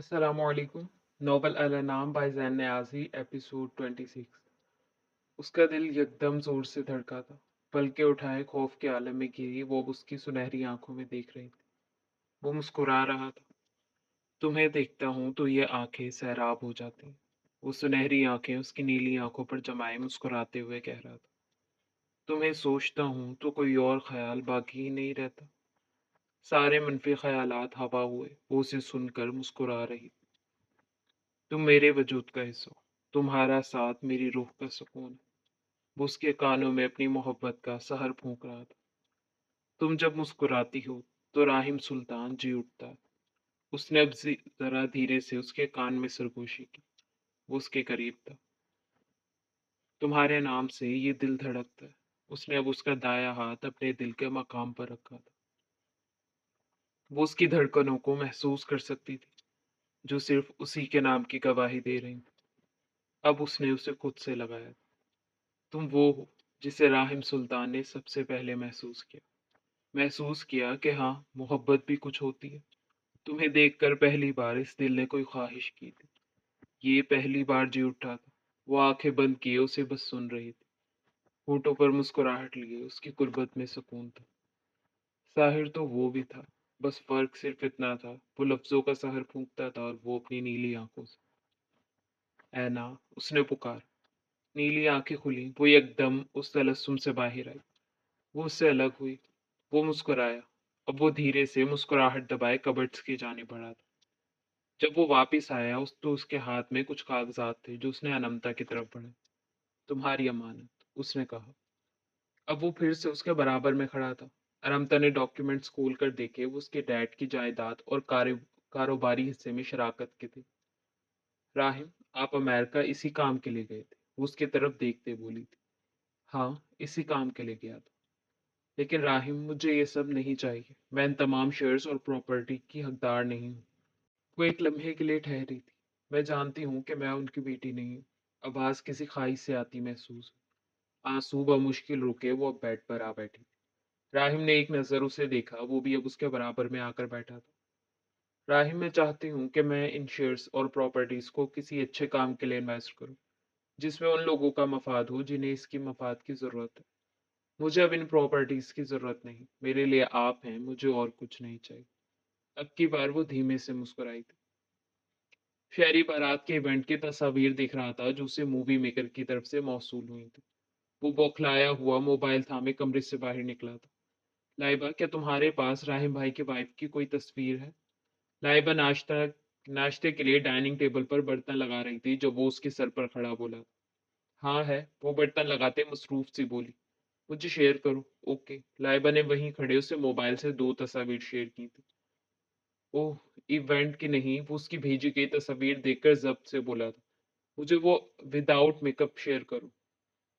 अस्सलामुअलैकुम। Nobel अल-अनाम bye ज़ैन Niazi episode 26। उसका दिल यकदम ज़ोर से धड़का था। पलकें उठाए खौफ के आलम में घिरी वो अब उसकी सुनहरी आंखों में देख रही थी। वो मुस्कुरा रहा था। तुम्हें देखता हूँ तो ये आंखें सैराब हो जाती हैं। वो सुनहरी आंखें उसकी नीली आंखों पर जमाए मुस्कुराते हुए कह रहा था। तुम्हें सोचता हूँ तो कोई और ख्याल बाकी ही नहीं रहता। सारे मनफी ख्यालात हवा हुए वो उसे सुनकर मुस्कुरा रही। तुम मेरे वजूद का हिस्सा हो। तुम्हारा साथ मेरी रूह का सुकून है। वो उसके कानों में अपनी मोहब्बत का सहर फूंक रहा था। तुम जब मुस्कुराती हो तो राहिम सुल्तान जी उठता है। उसने अब जरा धीरे से उसके कान में सरगोशी की। वो उसके करीब था। तुम्हारे नाम से ये दिल धड़कता है। उसने अब उसका दाया हाथ अपने दिल के मकाम पर रखा था। वो उसकी धड़कनों को महसूस कर सकती थी, जो सिर्फ उसी के नाम की गवाही दे रही थी। अब उसने उसे खुद से लगाया। तुम वो हो जिसे राहिम सुल्तान ने सबसे पहले महसूस किया कि हाँ, मोहब्बत भी कुछ होती है। तुम्हें देखकर पहली बार इस दिल ने कोई ख्वाहिश की थी। ये पहली बार जी उठा था। वो आंखें बंद किए उसे बस सुन रही थी। होठों पर मुस्कुराहट लिए उसकी कुर्बत में सुकून था। साहिर तो वो भी था। बस फर्क सिर्फ इतना था, वो लफ्जों का सहर फूंकता था और वो अपनी नीली आंखों से। ऐना, उसने पुकार। नीली आंखें खुली। वो एकदम उस तलस्सुम से बाहर आई। वो उससे अलग हुई। वो मुस्कुराया। अब वो धीरे से मुस्कुराहट दबाए कबर्ड्स की जाने बढ़ा था। जब वो वापस आया तो उसके हाथ में कुछ कागजात थे जो उसने अनमता की तरफ बढ़े। तुम्हारी अमानत, उसने कहा। अब वो फिर से उसके बराबर में खड़ा था। अनमता ने डॉक्यूमेंट्स खोल कर देखे। वो उसके डैड की जायदाद और कारोबारी हिस्से में शराकत के थे। राहिम, आप अमेरिका इसी काम के लिए गए थे? वो उसकी तरफ देखते बोली थी। हाँ, इसी काम के लिए गया था। लेकिन राहिम, मुझे ये सब नहीं चाहिए। मैं इन तमाम शेयर्स और प्रॉपर्टी की हकदार नहीं हूँ। वो एक लम्हे के लिए ठहरी थी। मैं जानती हूँ कि मैं उनकी बेटी नहीं हूँ। आवाज किसी ख्वाहिश से आती महसूस हुई। आंसू बमुश्किल रुके। वो अब बेड पर आ बैठी। राहिम ने एक नजर उसे देखा। वो भी अब उसके बराबर में आकर बैठा था। राहिम, मैं चाहती हूँ कि मैं इन शेयर्स और प्रॉपर्टीज को किसी अच्छे काम के लिए इन्वेस्ट करूँ, जिसमें उन लोगों का मफाद हो जिन्हें इसकी मफाद की जरूरत है। मुझे अब इन प्रॉपर्टीज की जरूरत नहीं। मेरे लिए आप हैं, मुझे और कुछ नहीं चाहिए। अब की बार वो धीमे से मुस्कुराई थी। शहरी बारात के इवेंट की तस्वीर दिख रहा था जो उसे मूवी मेकर की तरफ से मौसूल हुई थी। वो बौखलाया हुआ मोबाइल थामे कमरे से बाहर निकला था। लाइबा, क्या तुम्हारे पास राहिम भाई की वाइफ की कोई तस्वीर है? लाइबा नाश्ते के लिए डाइनिंग टेबल पर बर्तन लगा रही थी जब वो उसके सर पर खड़ा बोला। हाँ है, वो बर्तन लगाते मसरूफ सी बोली। मुझे शेयर करो। ओके। लाइबा ने वहीं खड़े उसे मोबाइल से दो तस्वीर शेयर की थी। ओह, इवेंट की नहीं, वो उसकी भेजी गई तस्वीर देखकर जब्त से बोला था। मुझे वो विदाउट मेकअप शेयर करो।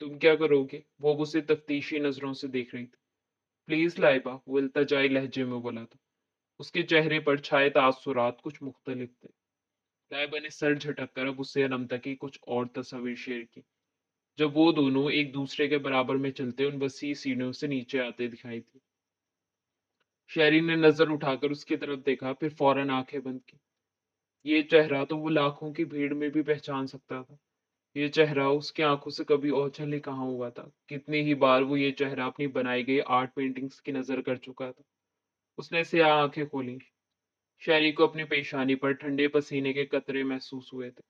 तुम क्या करोगे? वो अब उसे तफ्तीशी नजरों से देख रही थी। प्लीज लाइबा, वो इल्तजाई लहजे में बोला था। उसके चेहरे पर छाए तासुरात कुछ मुख्तलिफ थे। लाइबा ने सर झटक कर अब उससे अनमता की कुछ और तस्वीर शेयर की, जब वो दोनों एक दूसरे के बराबर में चलते उन वसी सीढ़ियों से नीचे आते दिखाई थी। शहरी ने नजर उठाकर उसकी तरफ देखा, फिर फौरन आंखें बंद की। ये चेहरा तो वो लाखों की भीड़ में भी पहचान सकता था। ये चेहरा उसकी आंखों से कभी ओझल ही कहाँ हुआ था। कितनी ही बार वो ये चेहरा अपनी बनाई गई आर्ट पेंटिंग्स की नजर कर चुका था। उसने सियाह आंखें खोली। शहरी को अपनी पेशानी पर ठंडे पसीने के कतरे महसूस हुए थे।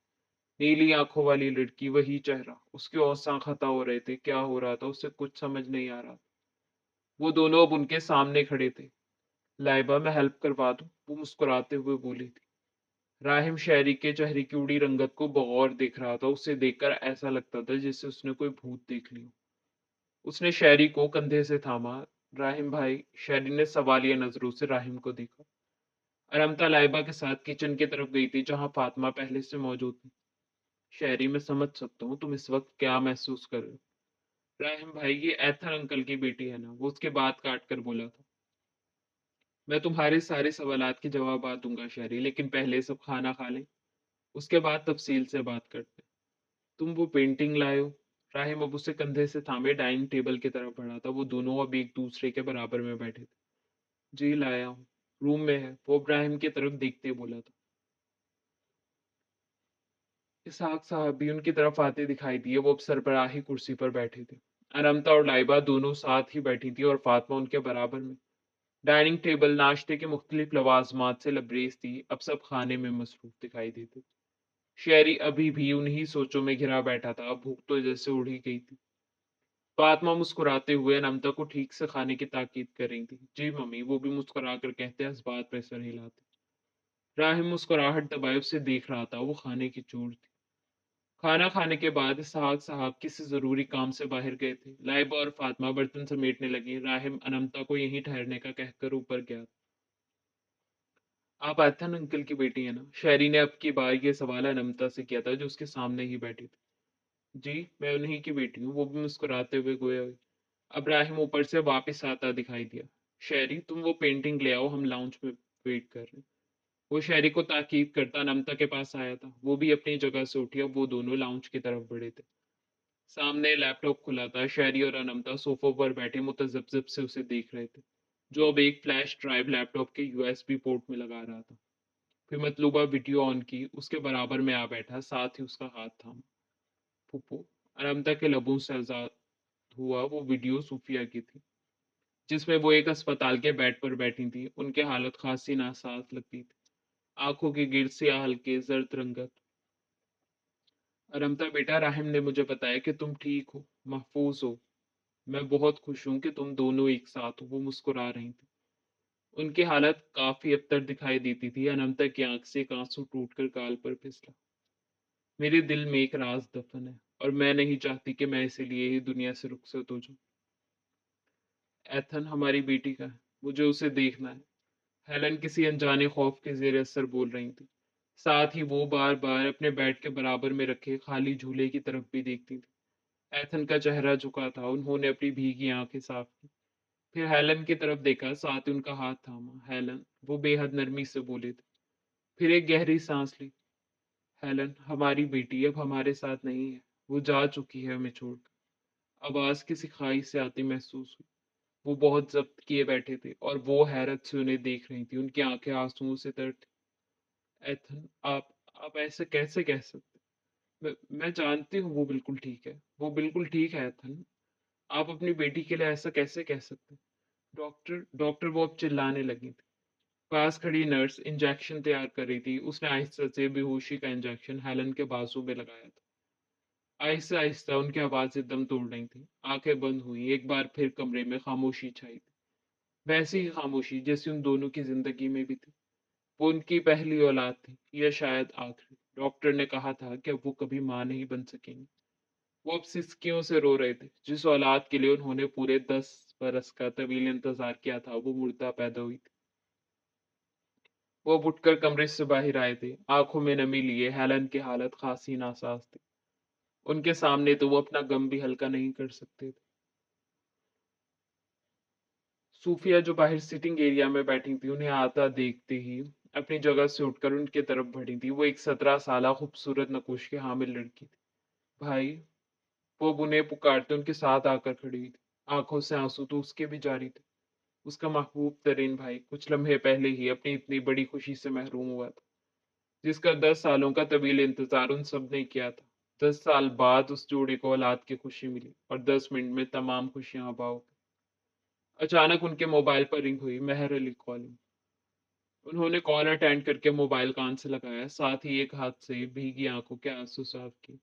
नीली आंखों वाली लड़की, वही चेहरा। उसके औसा खता हो रहे थे। क्या हो रहा था उसे कुछ समझ नहीं आ रहा। वो दोनों अब उनके सामने खड़े थे। लाइबा, मैं हेल्प करवा दूं? वो मुस्कुराते हुए बोली थी। राहिम शहरी के चेहरे की उड़ी रंगत को बगौर देख रहा था। उसे देखकर ऐसा लगता था जैसे उसने कोई भूत देख लिया। उसने शहरी को कंधे से थामा। राहिम भाई, शहरी ने सवालिया नजरों से राहिम को देखा। अरमता लाइबा के साथ किचन की तरफ गई थी जहां फातिमा पहले से मौजूद थी। शहरी, मैं समझ सकता हूँ तुम इस वक्त क्या महसूस कर रहे हो। राहिम भाई, ये एथर अंकल की बेटी है ना? वो उसके बात काट कर बोला था। मैं तुम्हारे सारे सवालात के जवाब दूंगा शहरी, लेकिन पहले सब खाना खा लें। उसके बाद तफसील से बात करते हैं। तुम वो पेंटिंग लाए हो? राहिम अब उसे कंधे से थामे डाइनिंग टेबल की तरफ बढ़ा था। वो दोनों अब एक दूसरे के बराबर में बैठे थे। जी लाया हूँ। रूम में है, वो इब्राहिम की तरफ देखते बोला था। इसहाक साहब भी उनकी तरफ आते दिखाई दिए। वो अब सरबराही कुर्सी पर बैठे थे। अनमता और लाइबा दोनों साथ ही बैठी थी और फातिमा उनके बराबर में। डाइनिंग टेबल नाश्ते के मुख्तलिफ लवाजमात से लबरेज थी। अब सब खाने में मसरूफ दिखाई देते। शहरी अभी भी उन्हीं सोचों में घिरा बैठा था। भूख तो जैसे उड़ ही गई थी। फातिमा मुस्कुराते हुए अनमता को ठीक से खाने की ताकीद कर रही थी। जी मम्मी, वो भी मुस्कुरा कर कहते इस बात पर सर हिलाते। राहिम मुस्कुराहट दबाए उसे देख रहा था। वो खाने की चोट थी। खाना खाने के बाद इसहाक साहब किसी जरूरी काम से बाहर गए थे। लाइबा और फातिमा बर्तन समेटने लगी। राहिम अनमता को यहीं ठहरने का कहकर ऊपर गया। आप आथन अंकल की बेटी है ना? शहरी ने अब की बार ये सवाल अनमता से किया था, जो उसके सामने ही बैठी थी। जी, मैं उन्हीं की बेटी हूँ। वो भी मुस्कुराते हुए गोया हुई। अब्राहिम ऊपर से वापस आता दिखाई दिया। शहरी, तुम वो पेंटिंग ले आओ, हम लाउंज में वेट कर रहे हैं। वो शहरी को ताकीद करता अनमता के पास आया था। वो भी अपनी जगह से उठी। अब वो दोनों लाउंज की तरफ बढ़े थे। सामने लैपटॉप खुला था। शहरी और अनमता सोफों पर बैठे मुतजब्जब से उसे देख रहे थे, जो अब एक फ्लैश ड्राइव लैपटॉप के यूएसबी पोर्ट में लगा रहा था। फिर मतलूबा वीडियो ऑन की। उसके बराबर में आ बैठा, साथ ही उसका हाथ थामा। फूफो, अनमता के लबों से आजाद हुआ। वो वीडियो सूफिया की थी, जिसमें वो एक अस्पताल के बेड पर बैठी थी। उनकी हालत खासी नासाज लगती थी। आंखों के गिर्द से हल्के जर्द रंगत। अनमता बेटा, राहिम ने मुझे बताया कि तुम ठीक हो, महफूज हो। मैं बहुत खुश हूं कि तुम दोनों एक साथ हो। वो मुस्कुरा रही थी। उनकी हालत काफी अबतर दिखाई देती थी। अनंता की आंख से एक आंसू टूटकर गाल पर फिसला। मेरे दिल में एक राज दफन है, और मैं नहीं चाहती कि मैं इसीलिए ही दुनिया से रुखसत हो जाऊं। एथन हमारी बेटी का है। मुझे उसे देखना है। हेलन किसी अनजाने खौफ के जेर असर बोल रही थी। साथ ही वो बार बार अपने बेड के बराबर में रखे खाली झूले की तरफ भी देखती थी। एथन का चेहरा झुका था। उन्होंने अपनी भीगी आंखें साफ की। फिर हेलन की तरफ देखा, साथ ही उनका हाथ थामा। हेलन, वो बेहद नरमी से बोले थे। फिर एक गहरी सांस ली। हेलन हमारी बेटी अब हमारे साथ नहीं है। वो जा चुकी है हमें छोड़कर। आवाज किसी खाई से आती महसूस हुई। वो बहुत जब्त किए बैठे थे, और वो हैरत से उन्हें देख रही थी। उनकी आंखें आंसुओं से तर थी। एथन, आप ऐसे कैसे कह सकते? मैं जानती हूँ वो बिल्कुल ठीक है। वो बिल्कुल ठीक है एथन। आप अपनी बेटी के लिए ऐसा कैसे कह सकते? डॉक्टर, डॉक्टर, वो अब चिल्लाने लगी थी। पास खड़ी नर्स इंजेक्शन तैयार कर रही थी। उसने आहिस्ता से बेहोशी का इंजेक्शन हेलन के बाजू में लगाया था। आहिस्ता आहिस्ता उनकी आवाज एकदम तोड़ रही थी। आंखें बंद हुई। एक बार फिर कमरे में खामोशी छाई थी। वैसी ही खामोशी जैसी उन दोनों की जिंदगी में भी थी। वो उनकी पहली औलाद थी, या शायद आखिरी। डॉक्टर ने कहा था कि अब वो कभी मां नहीं बन सकेंगी। वो अब सिसकियों से रो रहे थे। जिस औलाद के लिए उन्होंने पूरे 10 बरस का तवील इंतजार किया था, वो मुर्दा पैदा हुई थी। वो अब उठकर कमरे से बाहर आए थे, आंखों में नमी लिए। हेलन की हालत खासी नासाज थी। उनके सामने तो वो अपना गम भी हल्का नहीं कर सकते थे। सूफिया, जो बाहर सिटिंग एरिया में बैठी थी, उन्हें आता देखते ही अपनी जगह से उठकर उनकी तरफ बढ़ी थी। वो एक 17 साल खूबसूरत नकोश की हामिल लड़की थी। भाई, वो अब उन्हें पुकारते उनके साथ आकर खड़ी हुई थी। आंखों से आंसू तो उसके भी जारी थे। उसका महबूब तरीन भाई कुछ लम्हे पहले ही अपनी इतनी बड़ी खुशी से महरूम हुआ था, जिसका 10 सालों का तवील इंतजार उन सब ने किया था। 10 साल बाद उस जोड़ी को औलाद की खुशी मिली, और 10 मिनट में तमाम खुशियां अबा हो गई। अचानक उनके मोबाइल पर रिंग हुई। मेहर अली कॉलिंग। उन्होंने कॉल अटेंड करके मोबाइल कान से लगाया, साथ ही एक हाथ से भीगी आंखों के आंसू साफ किए।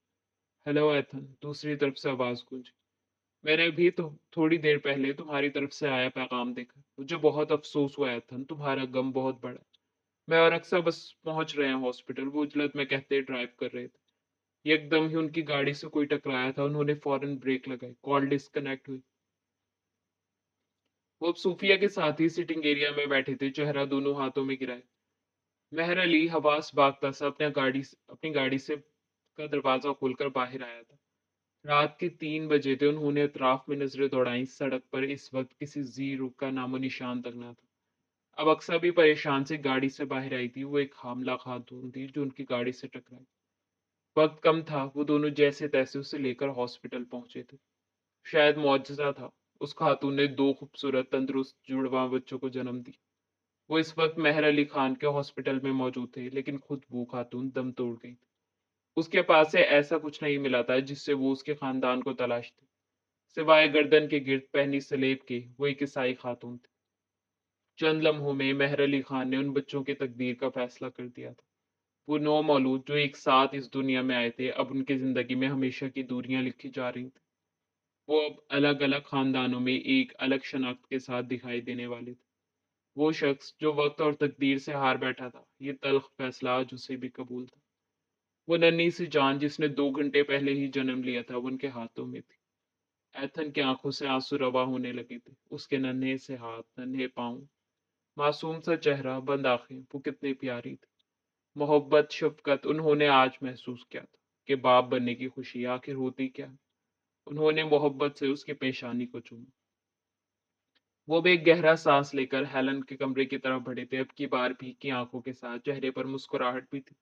हेलो एथन, दूसरी तरफ से आवाज गूंजी। मैंने भी तो थोड़ी देर पहले तुम्हारी तरफ से आया पैगाम देखा। मुझे बहुत अफसोस हुआ एथन, तुम्हारा गम बहुत बड़ा है। मैं और अक्सर बस पहुंच रहे हैं हॉस्पिटल। वो उजलत में कहते ड्राइव कर रहे थे। एकदम ही उनकी गाड़ी से कोई टकराया था। उन्होंने फौरन ब्रेक लगाई। कॉल डिस्कनेक्ट हुई। वो अब सूफिया के साथ ही सिटिंग एरिया में बैठे थे, चेहरा दोनों हाथों में गिराए। मेहर अली हवास बागता सा अपनी गाड़ी से का दरवाजा खोलकर बाहर आया था। रात के 3 बजे थे। उन्होंने अतराफ में नजरें दौड़ाई। सड़क पर इस वक्त किसी जी रुख का नामो निशान तक न था। अब अक्सर भी परेशान से गाड़ी से बाहर आई थी। वो एक हामला खातून थी जो उनकी गाड़ी से टकराई। वक्त कम था। वो दोनों जैसे तैसे उसे लेकर हॉस्पिटल पहुंचे थे। शायद मुआजिजा था। उस खातून ने 2 खूबसूरत तंदुरुस्त जुड़वा बच्चों को जन्म दिया। वो इस वक्त मेहर अली खान के हॉस्पिटल में मौजूद थे, लेकिन खुद वो खातून दम तोड़ गई थी। उसके पास से ऐसा कुछ नहीं मिला था जिससे वो उसके खानदान को तलाशती, सिवाय गर्दन के गिर्द पहनी सलेब के वो एक ईसाई खातून थी। चंद लम्हों में मेहर अली खान ने उन बच्चों की तकदीर का फैसला कर दिया था। वो नौ मौलूद जो एक साथ इस दुनिया में आए थे, अब उनकी जिंदगी में हमेशा की दूरियां लिखी जा रही थी। वो अब अलग अलग खानदानों में एक अलग शनाख्त के साथ दिखाई देने वाले थे। वो शख्स जो वक्त और तकदीर से हार बैठा था, ये तल्ख फैसला आज उसे भी कबूल था। वो नन्ही सी जान जिसने 2 घंटे पहले ही जन्म लिया था, वो उनके हाथों में थी। एथन की आंखों से आंसू रवा होने लगे थे। उसके नन्हे से हाथ, नन्हे पाँव, मासूम सा चेहरा, बंद आंखें, वो कितनी प्यारी थी। मोहब्बत, शफकत उन्होंने आज महसूस किया था कि बाप बनने की खुशी आखिर होती क्या है। उन्होंने मोहब्बत से उसकी पेशानी को चूमा। वो भी एक गहरा सांस लेकर हेलन के कमरे की तरफ बढ़े थे। अब की बार भीगी आंखों के साथ चेहरे पर मुस्कुराहट भी थी।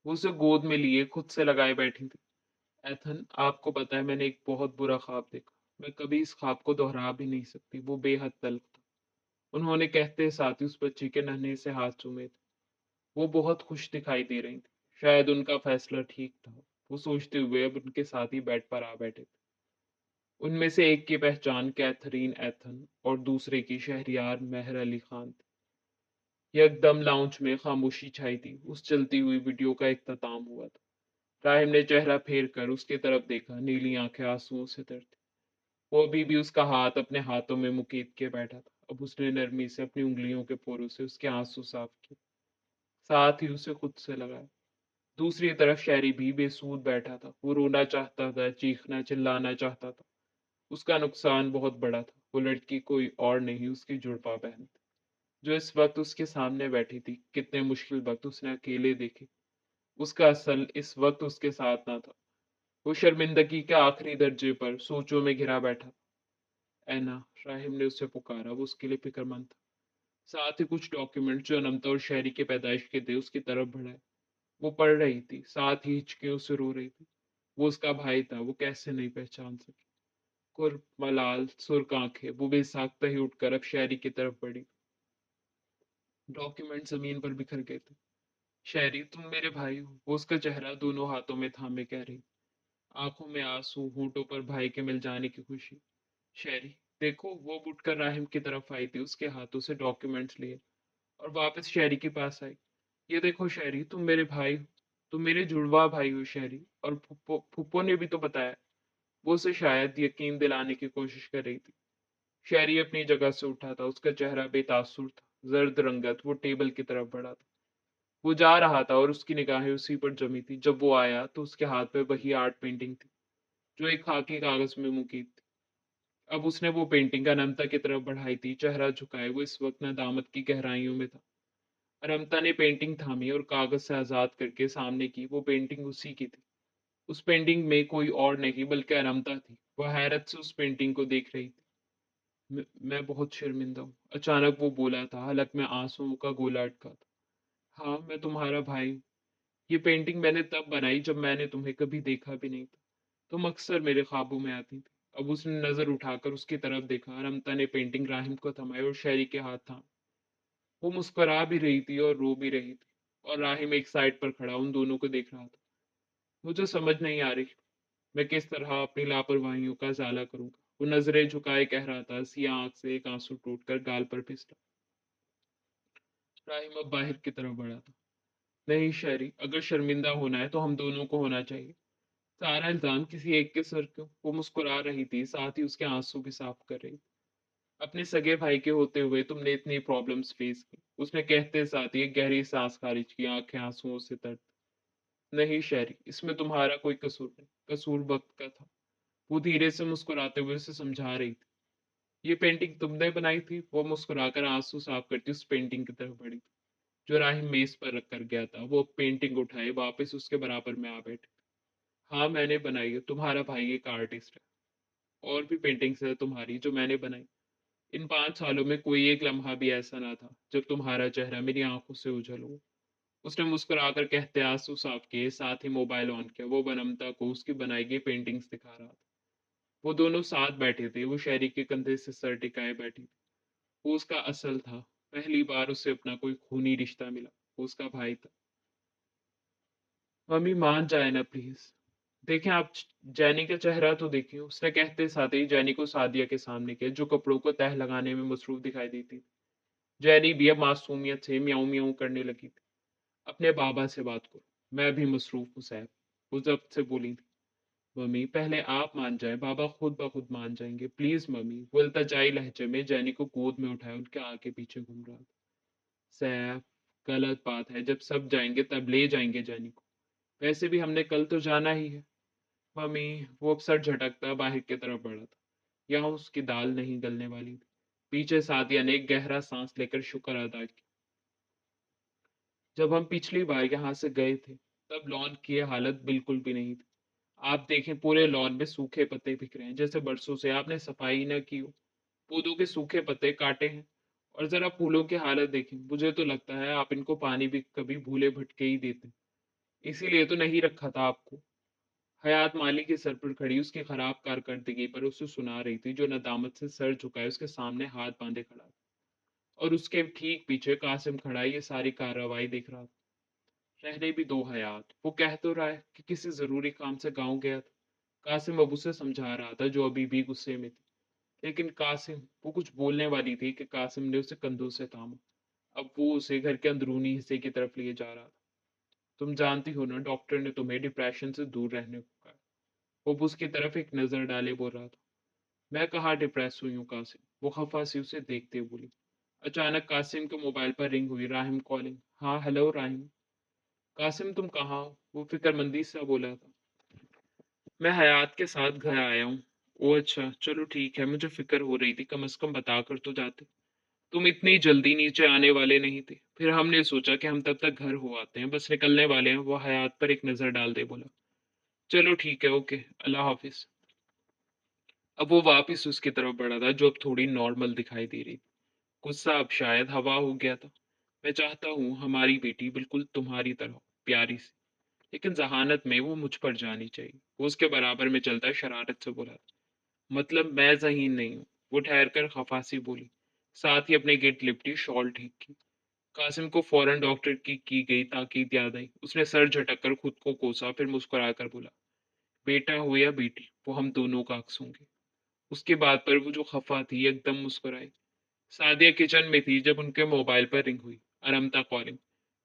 वो उसे गोद में लिए खुद से लगाए बैठी थी। एथन, आपको पता है मैंने एक बहुत बुरा ख्वाब देखा। मैं कभी इस ख्वाब को दोहरा भी नहीं सकती। वो बेहद तल्ख था। उन्होंने कहते साथ ही उस बच्ची के नन्हे से हाथ चूमे थे। वो बहुत खुश दिखाई दे रही थी। शायद उनका फैसला ठीक था। वो सोचते हुए अब उनके साथ ही बेड पर आ बैठे थे। उनमें से एक की पहचान कैथरीन एथन और दूसरे की शहरयार मेहर अली खान थी। एकदम लाउंज में खामोशी छाई थी। उस चलती हुई वीडियो का इख्तिताम हुआ था। राहिम ने चेहरा फेर कर उसकी तरफ देखा। नीली आंखें आंसुओं से तर थी। वो अभी भी उसका हाथ अपने हाथों में मुकेद के बैठा था। अब उसने नरमी से अपनी उंगलियों के पोरों से उसके आंसू साफ किए, साथ ही उसे खुद से लगाया। दूसरी तरफ शहरी भी बेसूध बैठा था। वो रोना चाहता था, चीखना चिल्लाना चाहता था। उसका नुकसान बहुत बड़ा था। वो लड़की कोई और नहीं, उसकी जुड़वा बहन थी, जो इस वक्त उसके सामने बैठी थी। कितने मुश्किल वक्त उसने अकेले देखे। उसका असल इस वक्त उसके साथ ना था। वो शर्मिंदगी के आखिरी दर्जे पर सोचों में घिरा बैठा। ऐना, राहिम ने उसे पुकारा। वो उसके लिए फिक्रमंद था। साथ ही कुछ डॉक्यूमेंट जो अनंता और शहरी के पैदाइश के थे उसकी तरफ बढ़ाए। वो पढ़ रही थी, साथ ही हिचकियों से रो रही थी। वो उसका भाई था, वो कैसे नहीं पहचान सकी। कुर्ब, मलाल, सुर्ख आंखें, वो बेसाख्ता ही उठकर अब शहरी की तरफ बढ़ी। डॉक्यूमेंट जमीन पर बिखर गए थे। शहरी, तुम मेरे भाई हो, वो उसका चेहरा दोनों हाथों में थामे कह रही, आंखों में आंसू, होंठों पर भाई के मिल जाने की खुशी। शहरी, देखो, वो उठकर राहिम की तरफ आई थी, उसके हाथों से डॉक्यूमेंट्स लिए और वापस शहरी के पास आई। ये देखो शहरी, तुम मेरे भाई हो, तुम मेरे जुड़वा भाई हो शहरी। और फुप्पो फुप्पो ने भी तो बताया। वो उसे शायद यकीन दिलाने की कोशिश कर रही थी। शहरी अपनी जगह से उठा था। उसका चेहरा बेतासुर था, जर्द रंगत। वो टेबल की तरफ बढ़ा था। वो जा रहा था और उसकी निगाहें उसी पर जमी थी। जब वो आया तो उसके हाथ में वही आर्ट पेंटिंग थी जो एक खाकी कागज में मुकी थी। अब उसने वो पेंटिंग अनंता की तरफ बढ़ाई थी, चेहरा झुकाए। वो इस वक्त नदामत की गहराइयों में था। अनंता ने पेंटिंग थामी और कागज से आजाद करके सामने की। वो पेंटिंग उसी की थी। उस पेंटिंग में कोई और नहीं बल्कि अनंता थी। वह हैरत से उस पेंटिंग को देख रही थी। मैं बहुत शर्मिंदा हूँ, अचानक वो बोला था, हलक में आंसुओं का गोला अटका था। हाँ, मैं तुम्हारा भाई हूँ। ये पेंटिंग मैंने तब बनाई जब मैंने तुम्हें कभी देखा भी नहीं था। तुम अक्सर मेरे ख्वाबों में आती थी। अब उसने नजर उठाकर उसकी तरफ देखा। अनंता ने पेंटिंग राहिम को थमाई और शहरी के हाथ थाम। वो मुस्कुरा भी रही थी और रो भी रही थी। और राहिम एक साइड पर खड़ा उन दोनों को देख रहा था। मुझे समझ नहीं आ रही मैं किस तरह अपनी लापरवाहियों का ज़ाला करूंगा। वो नजरें झुकाए कह रहा था। सिया आंख से एक आंसू टूटकर गाल पर फिसला। राहिम अब बाहर की तरफ बढ़ा था। नहीं शहरी, अगर शर्मिंदा होना है तो हम दोनों को होना चाहिए। सारा इल्जाम किसी एक के सर क्यों। वो मुस्कुरा रही थी, साथ ही उसके आंसू भी साफ कर रही थी। अपने सगे भाई के होते हुए तुमने इतनी प्रॉब्लम्स फेस की, उसने कहते साथ ही एक गहरी सांस खारिज की, आंखें आंसुओं से तर। नहीं शहरी, इसमें तुम्हारा कोई कसूर नहीं, कसूर वक्त का था। वो धीरे से मुस्कुराते हुए उसे समझा रही थी। ये पेंटिंग तुमने बनाई थी। वो मुस्कुराकर आंसू साफ करती उस पेंटिंग की तरफ बढ़ी, जो राहिम मेज पर रख कर गया था। वो पेंटिंग उठाए वापस उसके बराबर में आ बैठे। हाँ, मैंने बनाई है। तुम्हारा भाई एक आर्टिस्ट है। और भी पेंटिंग्स है तुम्हारी जो मैंने बनाई। इन 5 सालों में कोई एक लम्हा भी ऐसा ना था जब तुम्हारा चेहरा मेरी आंखों से उजल हो। उसने मुस्कुराकर कहते आंसू साफ किए, साथ ही मोबाइल ऑन किया। वो बनमता को उसकी बनाई गई पेंटिंग्स दिखा रहा था। वो दोनों साथ बैठे थे। वो शहरी के कंधे से सर टिकाए बैठी थी। वो उसका असल था। पहली बार उसे अपना कोई खूनी रिश्ता मिला। वो उसका भाई था। मम्मी मान जाए ना प्लीज। देखें आप जैनी का चेहरा तो देखिए, उसने कहते साथ ही जैनी को सादिया के सामने किया जो कपड़ों को तह लगाने में मसरूफ दिखाई देती। जैनी भी अब मासूमियत से म्याऊं म्याऊं करने लगी थी। अपने बाबा से बात करो, मैं भी मसरूफ हूँ साहब, वो जब्त से बोली थी। मम्मी पहले आप मान जाए, बाबा खुद ब खुद मान जाएंगे, प्लीज मम्मी। वो इल्तजाई लहजे में जैनी को गोद में उठाए उनके आगे पीछे घूम रहा था। सैफ, गलत बात है, जब सब जाएंगे तब ले जाएंगे जैनी को। वैसे भी हमने कल तो जाना ही है। मम्मी, वो अब सर झटकता बाहर की तरफ बढ़ा था। यहाँ उसकी दाल नहीं गलने वाली थी। पीछे सादिया ने एक गहरा सांस लेकर शुक्र अदा किया। जब हम पिछली बार यहाँ से गए थे तब लॉन की ये हालत बिल्कुल भी नहीं थी। आप देखें पूरे लॉन में सूखे पत्ते बिखरे हैं, जैसे बरसों से आपने सफाई न की हो। पौधों के सूखे पत्ते काटे हैं। और जरा फूलों की हालत देखें, मुझे तो लगता है आप इनको पानी भी कभी भूले भटके ही देते। इसीलिए तो नहीं रखा था आपको। हयात माली के सर पर खड़ी उसकी खराब कारकर्दगी पर उसे सुना रही थी, जो नदामत से सर झुकाए उसके सामने हाथ बांधे खड़ा था। और उसके ठीक पीछे कासिम खड़ा ये सारी कार्रवाई देख रहा था। रहने भी दो हयात, वो कह तो रहा है कि किसी जरूरी काम से गांव गया था। कासिम अब उसे समझा रहा था, जो अभी भी गुस्से में थी। लेकिन कासिम, वो कुछ बोलने वाली थी कि कासिम ने उसे कंधों से थामा। अब वो उसे घर के अंदरूनी हिस्से की तरफ लिए जा रहा था। तुम जानती हो ना, डॉक्टर ने तुम्हें डिप्रेशन से दूर रहने को कहा। वो उसकी तरफ एक नजर डाले बोल रहा था। मैं कहाँ डिप्रेस हुई हूँ कासिम, वो खफा सी उसे देखते हुए बोली। अचानक कासिम के मोबाइल पर रिंग हुई। राहिम कॉलिंग। हाँ हेलो राहिम। कासिम तुम कहाँ हो, वो फिक्रमंदी से बोला था। मैं हयात के साथ घर आया हूँ। ओ अच्छा, चलो ठीक है, मुझे फिक्र हो रही थी, कम से कम बता कर तो जाते। तुम इतनी जल्दी नीचे आने वाले नहीं थे, फिर हमने सोचा कि हम तब तक घर हो आते हैं, बस निकलने वाले हैं। वो हयात पर एक नजर डाल दे बोला। चलो ठीक है, ओके, अल्लाह हाफिज। अब वो वापस उसकी तरफ बढ़ा था, जो अब थोड़ी नॉर्मल दिखाई दे रही। गुस्सा अब शायद हवा हो गया था। मैं चाहता हूँ हमारी बेटी बिल्कुल तुम्हारी तरह प्यारी सी, लेकिन जहानत में वो मुझ पर जानी चाहिए। वो उसके बराबर में चलता है, शरारत से बोला। मतलब मैं ज़हीन नहीं हूँ, वो ठहर कर खफासी बोली। साथ ही अपने गिट लिपटी शॉल ठीक की। कासिम को फौरन डॉक्टर की गई ताकीद याद आई। उसने सर झटक कर खुद को कोसा, फिर मुस्कुरा कर बोला, बेटा हो या बेटी, वो हम दोनों का अक्स होंगे। उसके बाद पर वो जो खफा थी एकदम मुस्कुराई। सादिया किचन में थी जब उनके मोबाइल पर रिंग हुई। अनमता कॉलिंग।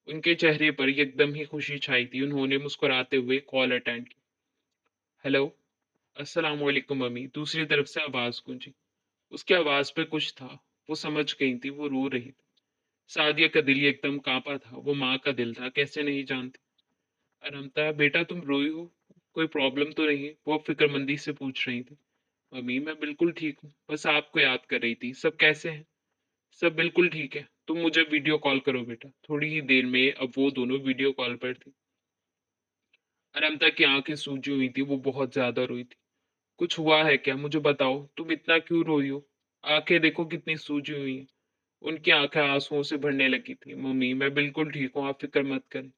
उनके चेहरे पर एकदम ही खुशी छाई थी। उन्होंने मुस्कुराते हुए कॉल अटेंड की। हेलो, अस्सलाम वालेकुम मम्मी। दूसरी तरफ से आवाज गूंजी। उसकी आवाज पे कुछ था। वो समझ गई थी, वो रो रही थी। सादिया का दिल एकदम कांपा था। वो माँ का दिल था, कैसे नहीं जानती। अनमता बेटा तुम रोई हो, कोई प्रॉब्लम तो नहीं है? वो अब फिक्रमंदी से पूछ रही थी। मम्मी मैं बिल्कुल ठीक हूँ, बस आपको याद कर रही थी। सब कैसे हैं? सब बिल्कुल ठीक है, तुम मुझे वीडियो कॉल करो बेटा। थोड़ी ही देर में अब वो दोनों वीडियो कॉल पर थी। अनमता की आंखें सूजी हुई थी, वो बहुत ज्यादा रोई थी। कुछ हुआ है क्या, मुझे बताओ, तुम इतना क्यों रोई हो? आंखें देखो कितनी सूजी हुई हैं। उनकी आंखें आंसुओं से भरने लगी थी। मम्मी मैं बिल्कुल ठीक हूँ, आप फिक्र मत करें।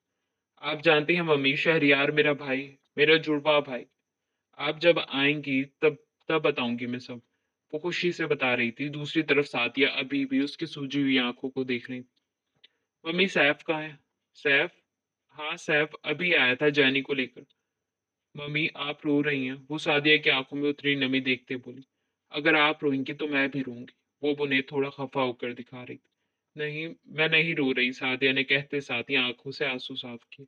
आप जानती हैं मम्मी, शहरियार मेरा भाई है, मेरा जुड़वा भाई। आप जब आएंगी तब तब बताऊंगी मैं सब। वो खुशी से बता रही थी। दूसरी तरफ सादिया अभी भी उसकी सूजी हुई आंखों को देख रही थी। मम्मी सैफ कहाँ है? सैफ? हाँ सैफ अभी आया था जैनी को लेकर। मम्मी आप रो रही हैं? वो सादिया की आंखों में उतरी नमी देखते बोली। अगर आप रोएंगी तो मैं भी रोऊंगी। वो उन्हें थोड़ा खफा होकर दिखा रही थी। नहीं, मैं नहीं रो रही, सादिया ने कहते साथ ही आंखों से आंसू साफ किए।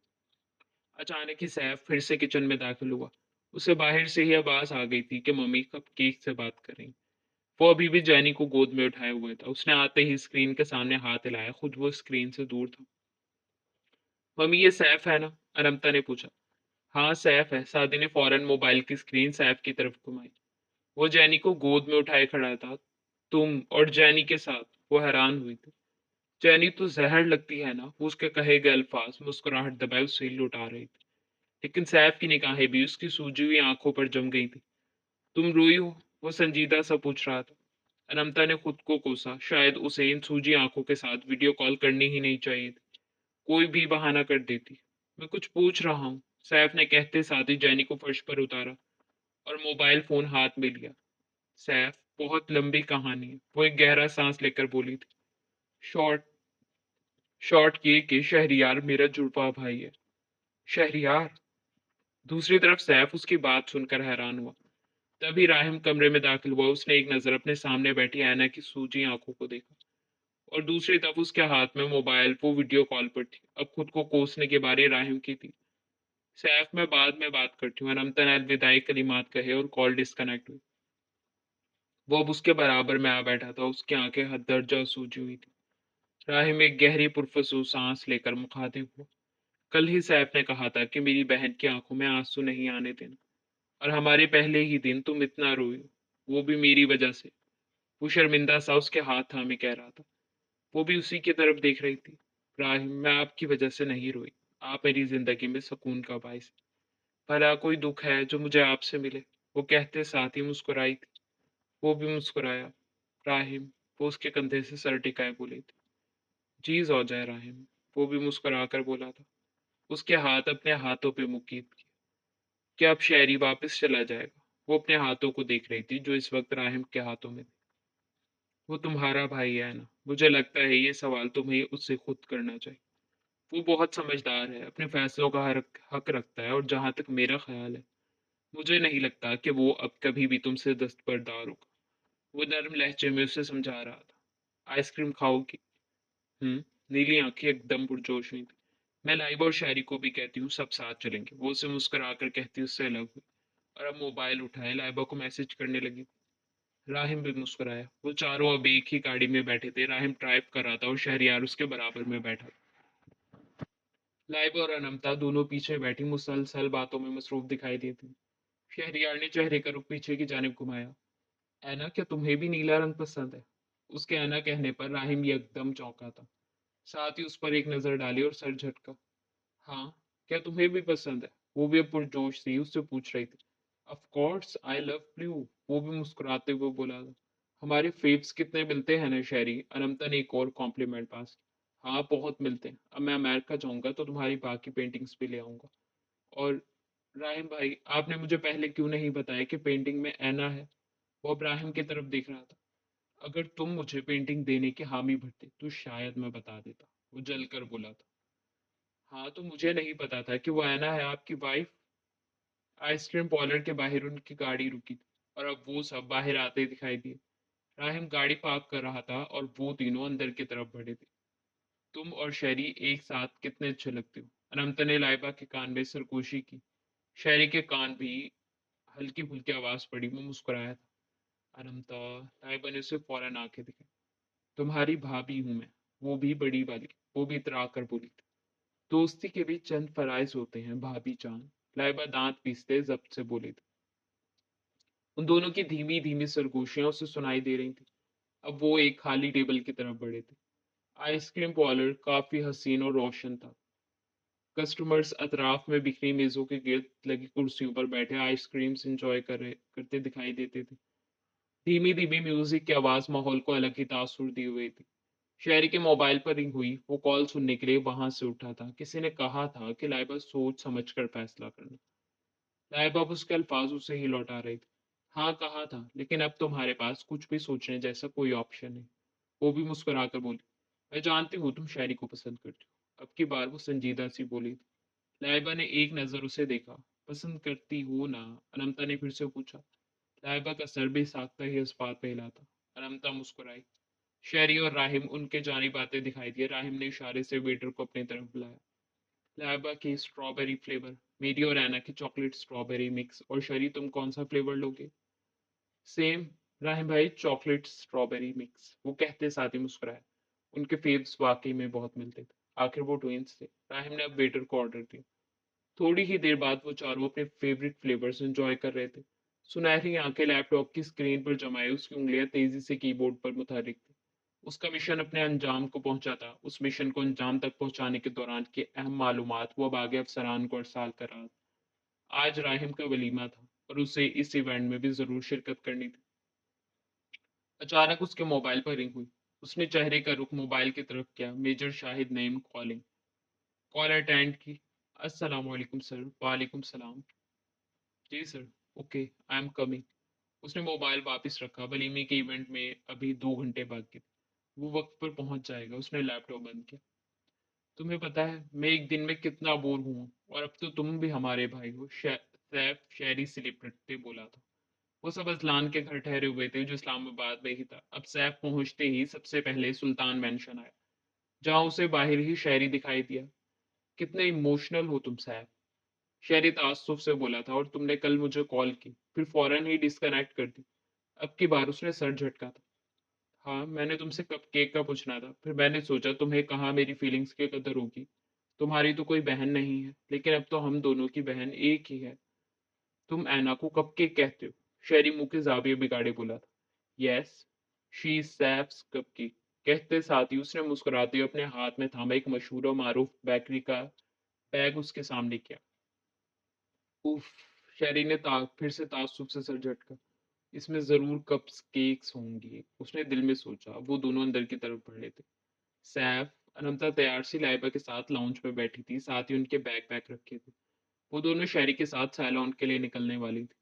अचानक ही सैफ फिर से किचन में दाखिल हुआ। उसे बाहर से ही आवाज आ गई थी कि मम्मी कब केक से बात कर रही। वो अभी भी जैनी को गोद में उठाए हुए था। उसने आते ही स्क्रीन के सामने हाथ हिलाया, खुद वो स्क्रीन से दूर था। मम्मी ये सैफ है ना? अनमता ने पूछा। हाँ सैफ है, सादी ने फौरन मोबाइल की स्क्रीन सैफ की तरफ घुमाई। वो जैनी को गोद में उठाए खड़ा था। तुम और जैनी के साथ? वो हैरान हुई थी। जैनी तो जहर लगती है ना, वो उसके कहे गए अल्फाज मुस्कुराहट दबाए उसे लुटा रही थी। लेकिन सैफ की निगाहें भी उसकी सूजी हुई आंखों पर जम गई थी। तुम रोई हो? वो संजीदा सा पूछ रहा था। अनमता ने खुद को कोसा, शायद उसे इन सूजी आंखों के साथ वीडियो कॉल करनी ही नहीं चाहिए थी। कोई भी बहाना कर देती। मैं कुछ पूछ रहा हूँ, सैफ ने कहते साथ ही जैनी को फर्श पर उतारा और मोबाइल फोन हाथ में लिया। सैफ, बहुत लंबी कहानी है, वो एक गहरा सांस लेकर बोली थी। शॉर्ट शॉर्ट ये कि शहरियार मेरा जुड़वा भाई है। शहरियार। दूसरी तरफ सैफ उसकी बात सुनकर हैरान हुआ। तभी राहिम कमरे में दाखिल हुआ। उसने एक नजर अपने सामने बैठी ऐना की सूजी आंखों को देखा और दूसरी तरफ उसके हाथ में मोबाइल, वो वीडियो कॉल पर थी। अब खुद को कोसने की बारी राहिम की थी। सैफ, मैं बाद में बात करती हूँ। अनमता ने अलविदाई कलिमात कहे और कॉल डिस्कनेक्ट हुई। वो अब उसके बराबर में आ बैठा था। उसकी आंखें हद दर्जा सूजी हुई थी। राहिम एक गहरी पुरफसू सांस लेकर मुखातिब हुआ। कल ही सैफ ने कहा था कि मेरी बहन की आंखों में आंसू नहीं आने देना, और हमारे पहले ही दिन तुम इतना रोई हो, वो भी मेरी वजह से। वो शर्मिंदा सा उसके हाथ थामे कह रहा था। वो भी उसी की तरफ देख रही थी। राहिम, मैं आपकी वजह से नहीं रोई। आप मेरी जिंदगी में सुकून का बायस हैं। भला कोई दुख है जो मुझे आपसे मिले? वो कहते साथ ही मुस्कुराई थी। वो भी मुस्कुराया। राहिम, वो उसके कंधे से सर टिकाए बोली थी। जी ज़ौजा राहिम, वो भी मुस्कुराकर बोला था। उसके हाथ अपने हाथों पे मुकीब किए। क्या अब शहरी वापस चला जाएगा? वो अपने हाथों को देख रही थी जो इस वक्त राहिम के हाथों में थे। वो तुम्हारा भाई है ना? मुझे लगता है ये सवाल तुम्हें उससे खुद करना चाहिए। वो बहुत समझदार है, अपने फैसलों का हक रखता है, और जहां तक मेरा ख्याल है, मुझे नहीं लगता कि वो अब कभी भी तुमसे दस्तबरदार होगा। वो नर्म लहजे में उसे समझा रहा था। आइसक्रीम खाओगी? नीली आंखें एकदम पुरजोश हुई थी। मैं लाइबा और शायरी को भी कहती हूँ, सब साथ चलेंगे। वो उसे मुस्कुराकर कहती उससे अलग हुई और अब मोबाइल उठाए लाइबा को मैसेज करने लगी। राहिम भी मुस्कुराया। वो चारों अब एक ही गाड़ी में बैठे थे। राहिम ड्राइव कर रहा था और शहरियार उसके बराबर में बैठा था। लाइबा और अनमता दोनों पीछे बैठी मुसलसल बातों में मसरूफ दिखाई देती। शहरियार ने चेहरे का रुख पीछे की जानिब घुमाया। ऐना, क्या तुम्हें भी नीला रंग पसंद है? उसके ऐना कहने पर राहिम एकदम चौंका था। साथ ही उस पर एक नजर डाली और सर झटका। हाँ, क्या तुम्हें भी पसंद है? वो भी अब पुरजोश थी, उससे पूछ रही थी। Of course I love blue. वो भी मुस्कुराते हुए बोला था। हमारे फेव्स कितने मिलते हैं ना शहरी। अनंता ने एक और कॉम्प्लीमेंट पास किया। हाँ, बहुत मिलते हैं। अब मैं अमेरिका जाऊंगा तो तुम्हारी बाकी पेंटिंग्स भी ले आऊंगा। और राहिम भाई, आपने मुझे पहले क्यों नहीं बताया कि पेंटिंग में ऐना है? वो अब राहिम की तरफ देख रहा था। अगर तुम मुझे पेंटिंग देने की हामी भरते तो शायद मैं बता देता। वो जलकर बोला था। हाँ, तो मुझे नहीं पता था कि वो ऐना है आपकी वाइफ। आइसक्रीम पार्लर के बाहर उनकी गाड़ी रुकी थी और अब वो सब बाहर आते दिखाई दिए। राहिम गाड़ी पार्क कर रहा था और वो तीनों अंदर की तरफ बढ़े थे। तुम और शैरी एक साथ कितने अच्छे लगते हो। अनंत ने लाइबा के कान में सरगोशी की। शैरी के कान भी हल्की फुल्की आवाज पड़ी। वो मुस्कुराया था। अनंता, लाइबा ने उसे फौरन आंखें दिखाई। तुम्हारी भाभी हूं मैं, वो भी बड़ी वाली। वो भी इतरा कर बोली थी। दोस्ती के भी चंद फराइज होते हैं भाभी जान। लाइबा दांत पीसते जब्त से बोली थी। उन दोनों की धीमी धीमी सरगोशियां उसे सुनाई दे रही थी। अब वो एक खाली टेबल की तरफ बढ़े थे। आइसक्रीम पार्लर काफी हसीन और रोशन था। कस्टमर्स अतराफ में बिखरी मेजों के गिर्द लगी कुर्सियों पर बैठे आइसक्रीम्स एंजॉय करते दिखाई देते थे। धीमी धीमी म्यूजिक की आवाज माहौल को अलग ही तासुर दी हुई थी। शहरी के मोबाइल पर रिंग हुई। वो कॉल सुनने के लिए वहां से उठा था। किसी ने कहा था कि लाइबा सोच समझ कर फैसला करना। लाइबा उसके अल्फाज उसे ही लौटा रही थी। हाँ, कहा था, लेकिन अब तुम्हारे पास कुछ भी सोचने जैसा कोई ऑप्शन नहीं। वो भी मुस्कुराकर बोली। मैं जानती हूँ तुम शायरी को पसंद करती हो। अब की बार वो संजीदा सी बोली थी। लाइबा ने एक नजर उसे देखा। पसंद करती हो ना? अनंता ने फिर से पूछा। लाइबा का सर भी साख्ता ही इस बात पे हिला था। अनंता मुस्कुराई। शहरी और राहिम उनके जानी बातें दिखाई दिए। राहिम ने इशारे से वेटर को अपनी तरफ बुलाया। लाइबा की स्ट्रॉबेरी फ्लेवर, मेरी और एना की चॉकलेट स्ट्रॉबेरी मिक्स, और शरी तुम कौन सा फ्लेवर लोगे? सेम। राहिम भाई, चॉकलेट स्ट्रॉबेरी मिक्स। वो कहते साथ ही मुस्कुराए। उनके फेव्स वाकई में बहुत मिलते थे। आखिर वो ट्विंस थे। राहिम ने अब वेटर को ऑर्डर दिया। थोड़ी ही देर बाद वो चारों अपने फेवरेट फ्लेवर्स एंजॉय कर रहे थे। सुनहरी आंखें लैपटॉप की स्क्रीन पर जमाए, उसकी उंगलियां तेजी से कीबोर्ड पर मुतहरिक थी। उसका मिशन अपने अंजाम को पहुंचा था। उस मिशन को अंजाम तक पहुंचाने के दौरान की अहम मालूमात वो अब आगे अफसरान को अरसाल कर रहा था। आज राहिम का वलीमा था और उसे इस इवेंट में भी जरूर शिरकत करनी थी। अचानक उसके मोबाइल पर रिंग हुई। उसने चेहरे का रुख मोबाइल की तरफ किया। Major Shahid Naeem calling. Call attend की। अस्सलाम वालेकुम सर। वालेकुम सलाम। जी sir. Okay, I am coming. उसने मोबाइल वापस रखा। वलीमे के इवेंट में अभी 2 घंटे बाकी थे। वो वक्त पर पहुंच जाएगा। उसने लैपटॉप बंद किया। तुम्हें पता है मैं एक दिन में कितना बोर हुआ, और अब तो तुम भी हमारे भाई हो। सैफ शहरी सेलिब्रिटी बोला था। वो सब अजलान के घर ठहरे हुए थे जो इस्लामाबाद में ही था। अब सैफ पहुंचते ही सबसे पहले सुल्तान मेंशन आया, जहां उसे बाहर ही शहरी दिखाई दिया। कितने इमोशनल हो तुम सैफ, शहरी ताज्जुब से बोला था। और तुमने कल मुझे कॉल की, फिर फौरन ही डिस्कनेक्ट कर दी। अब की बार उसने सर झटका था। हाँ, मैंने तुमसे कब केक का पूछना था, फिर मैंने सोचा तुम्हें कहाँ मेरी फीलिंग्स की कदर होगी। तुम्हारी तो कोई बहन नहीं है, लेकिन अब तो हम दोनों की बहन एक ही है। तुम ऐना को कप केक कहते हो? शहरी मुंह के जाविये बिगाड़े बोला था। Yes, she sips cupcake. कहते साथ ही उसने मुस्कुराते हुए अपने हाथ में थामा एक मशहूर और मारूफ बेकरी का बैग उसके सामने किया। उफ! शहरी ने फिर से ताज्जुब से सर झटका। इसमें जरूर कप्स केक्स होंगी, उसने दिल में सोचा। वो दोनों अंदर की तरफ बढ़ रहे थे। सैफ, अनंता तैयार सी लाइबा के साथ लाउंज में बैठी थी, साथ ही उनके बैग पैक रखे थे। वो दोनों शहरी के साथ सैलून के लिए निकलने वाली थी।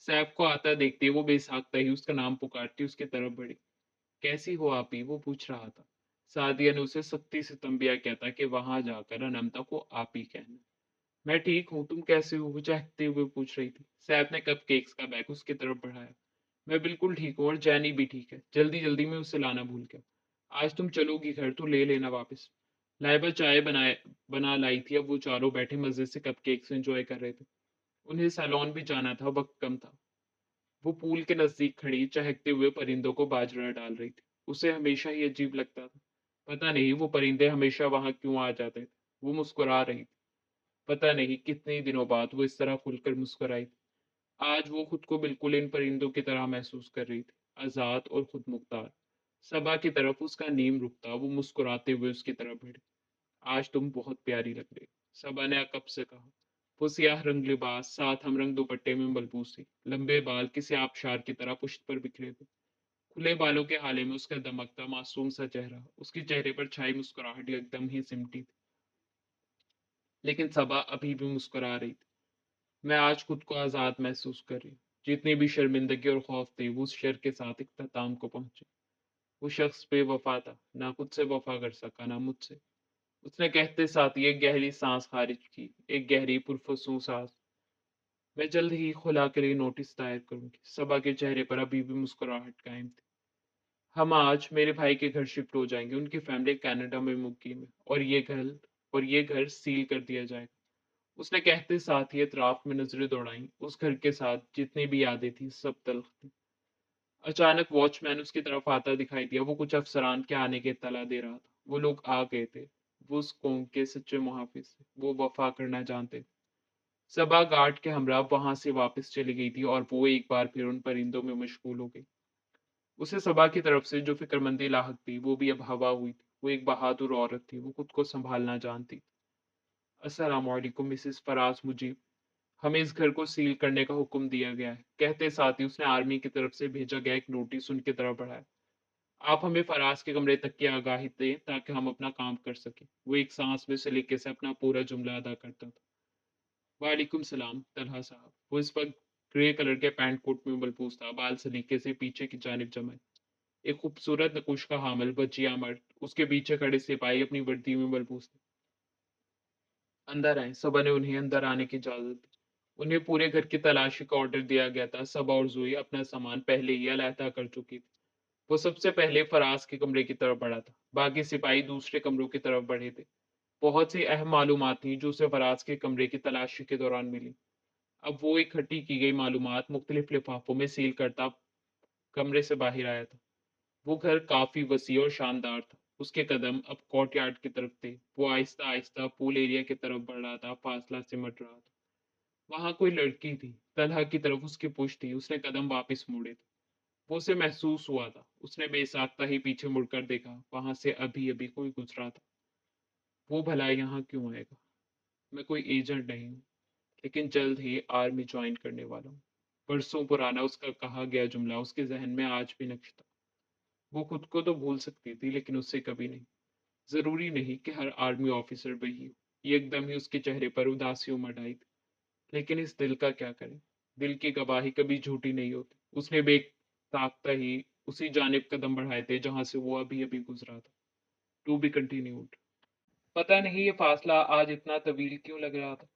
सैफ को आता देखते ही वो बेसाख्ता ही उसका नाम पुकारती उसकी तरफ बढ़ी। कैसी हो आप ही, वो पूछ रहा था। सादिया ने उसे सख्ती से तंबिया किया था कि वहां जाकर अनंता को आप ही कहना। मैं ठीक हूँ, तुम कैसे हो, वो चहकते हुए पूछ रही थी। सैफ ने कप केक्स का बैग उसकी तरफ बढ़ाया। मैं बिल्कुल ठीक हूँ, और जैनी भी ठीक है। जल्दी जल्दी में उसे लाना भूल गया। आज तुम चलोगी घर तो ले लेना वापस। लाइबा चाय बना लाई थी। अब वो चारों बैठे मजे से कप केक्स एंजॉय कर रहे थे। उन्हें सैलून भी जाना था, वक्त कम था। वो पूल के नजदीक खड़ी चहकते हुए परिंदों को बाजरा डाल रही थी। उसे हमेशा ही अजीब लगता था, पता नहीं वो परिंदे हमेशा वहां क्यों आ जाते थे। वो मुस्कुरा रही थी। पता नहीं कितने दिनों बाद वो इस तरह खुलकर मुस्कुराई थी। आज वो खुद को बिल्कुल इन परिंदों की तरह महसूस कर रही थी, आजाद और खुद मुख्तार। सबा की तरफ उसका नीम रुकता, वो मुस्कुराते हुए उसकी तरफ बढ़ी। आज तुम बहुत प्यारी लग रही, सबा ने अकब से कहा। वो सियाह रंग लिबास साथ हमरंग दुपट्टे में मलबूस थी। लंबे बाल किसी आबशार की तरह पुश्त पर बिखरे थे। खुले बालों के हाले में उसका दमकता मासूम सा चेहरा, उसके चेहरे पर छाई मुस्कुराहट एकदम ही सिमटी थी। लेकिन सबा अभी भी मुस्कुरा रही थी। मैं आज खुद को आजाद महसूस कर रही हूँ। जितनी भी शर्मिंदगी और खौफ थे, वो उस शर के साथ इख्तिताम को पहुंचे। वो शख्स बेवफा था, ना खुद से वफा कर सका ना मुझसे। उसने कहते साथ ही एक गहरी सांस खारिज की, एक गहरी पुरफसूं सांस। मैं जल्द ही खुला के लिए नोटिस दायर करूंगी। सबा के चेहरे पर अभी भी मुस्कुराहट कायम थी। हम आज मेरे भाई के घर शिफ्ट हो जाएंगे। उनकी फैमिली कनाडा में मुकीम है, और ये घर सील कर दिया जाएगा। उसने कहते साथ ही अतराफ में नजरें दौड़ाई। उस घर के साथ जितनी भी यादें थी सब तल्ख थी। अचानक वॉचमैन उसकी तरफ आता दिखाई दिया। वो कुछ अफसरान के आने की इत्तला दे रहा था। वो लोग आ गए थे। वो उस कौम के सच्चे मुहाफिज थे। वो वफा करना जानते थे। सबा गार्ड के हमरा वहां से वापस चली गई थी, और वो एक बार फिर उन परिंदों में मशगूल हो गई। उसे सबा की तरफ से जो फिक्रमंदी लाहक थी, वो भी अब हवा हुई थी। वो एक बहादुर औरत थी। वो खुद को संभालना जानती। अस्सलाम वालेकुम मिसेस फराज मुजीब, हमें इस घर को सील करने का हुक्म दिया गया है। कहते साथ ही उसने आर्मी की तरफ से भेजा गया एक नोटिस उनकी तरफ बढ़ाया। आप हमें फराज के कमरे तक की आगाही दें ताकि हम अपना काम कर सकें। वो एक सांस में सलीके से अपना पूरा जुमला अदा करता था। वालेकुम सलाम तलहा साहब। वो इस वक्त ग्रे कलर के पैंट कोट में मलबूस था, बाल सलीके से पीछे की जानिब जमाए। एक खूबसूरत नकुश का हामिल बच्चिया मर्द उसके पीछे खड़े सिपाही अपनी वर्दी में मलबूस थे। अंदर आए। सबा ने उन्हें अंदर आने की इजाजत दी। उन्हें पूरे घर की तलाशी का ऑर्डर दिया गया था। सबा और जुई अपना सामान पहले ही अलहदा कर चुकी थी। वो सबसे पहले फराज के कमरे की तरफ बढ़ा था। बाकी सिपाही दूसरे कमरों की तरफ बढ़े थे। बहुत सी अहम मालूमात थी जो उसे फराज के कमरे की तलाशी के दौरान मिली। अब वो इकट्ठी की गई मालूमात मुख्तलिफ लिफाफों में सील करता कमरे से बाहर आया था। वो घर काफी वसी और शानदार था। उसके कदम अब कोर्टयार्ड की तरफ थे। वो आहिस्ता आहिस्ता पूल एरिया की तरफ बढ़ रहा था, फासला सिमट रहा था। वहां कोई लड़की थी। तलहा की तरफ उसकी पुश्त थी। उसने कदम वापस मोड़े थे। वो उसे महसूस हुआ था। उसने बेसाख्ता ही पीछे मुड़कर देखा। वहां से अभी अभी कोई गुजरा था। वो भला यहाँ क्यों आएगा? मैं कोई एजेंट नहीं हूँ, लेकिन जल्द ही आर्मी ज्वाइन करने वाला हूँ। बरसों पुराना उसका कहा गया जुमला उसके जहन में आज भी नक्श था। वो खुद को तो भूल सकती थी, लेकिन उससे कभी नहीं। जरूरी नहीं कि हर आर्मी ऑफिसर वही हो। ये एकदम ही उसके चेहरे पर उदासी उमड़ आई थी। लेकिन इस दिल का क्या करें? दिल की गवाही कभी झूठी नहीं होती। उसने बेताकता ही उसी जानिब कदम बढ़ाए थे जहां से वो अभी अभी गुजरा था। To be continued. पता नहीं ये फासला आज इतना तवील क्यों लग रहा था।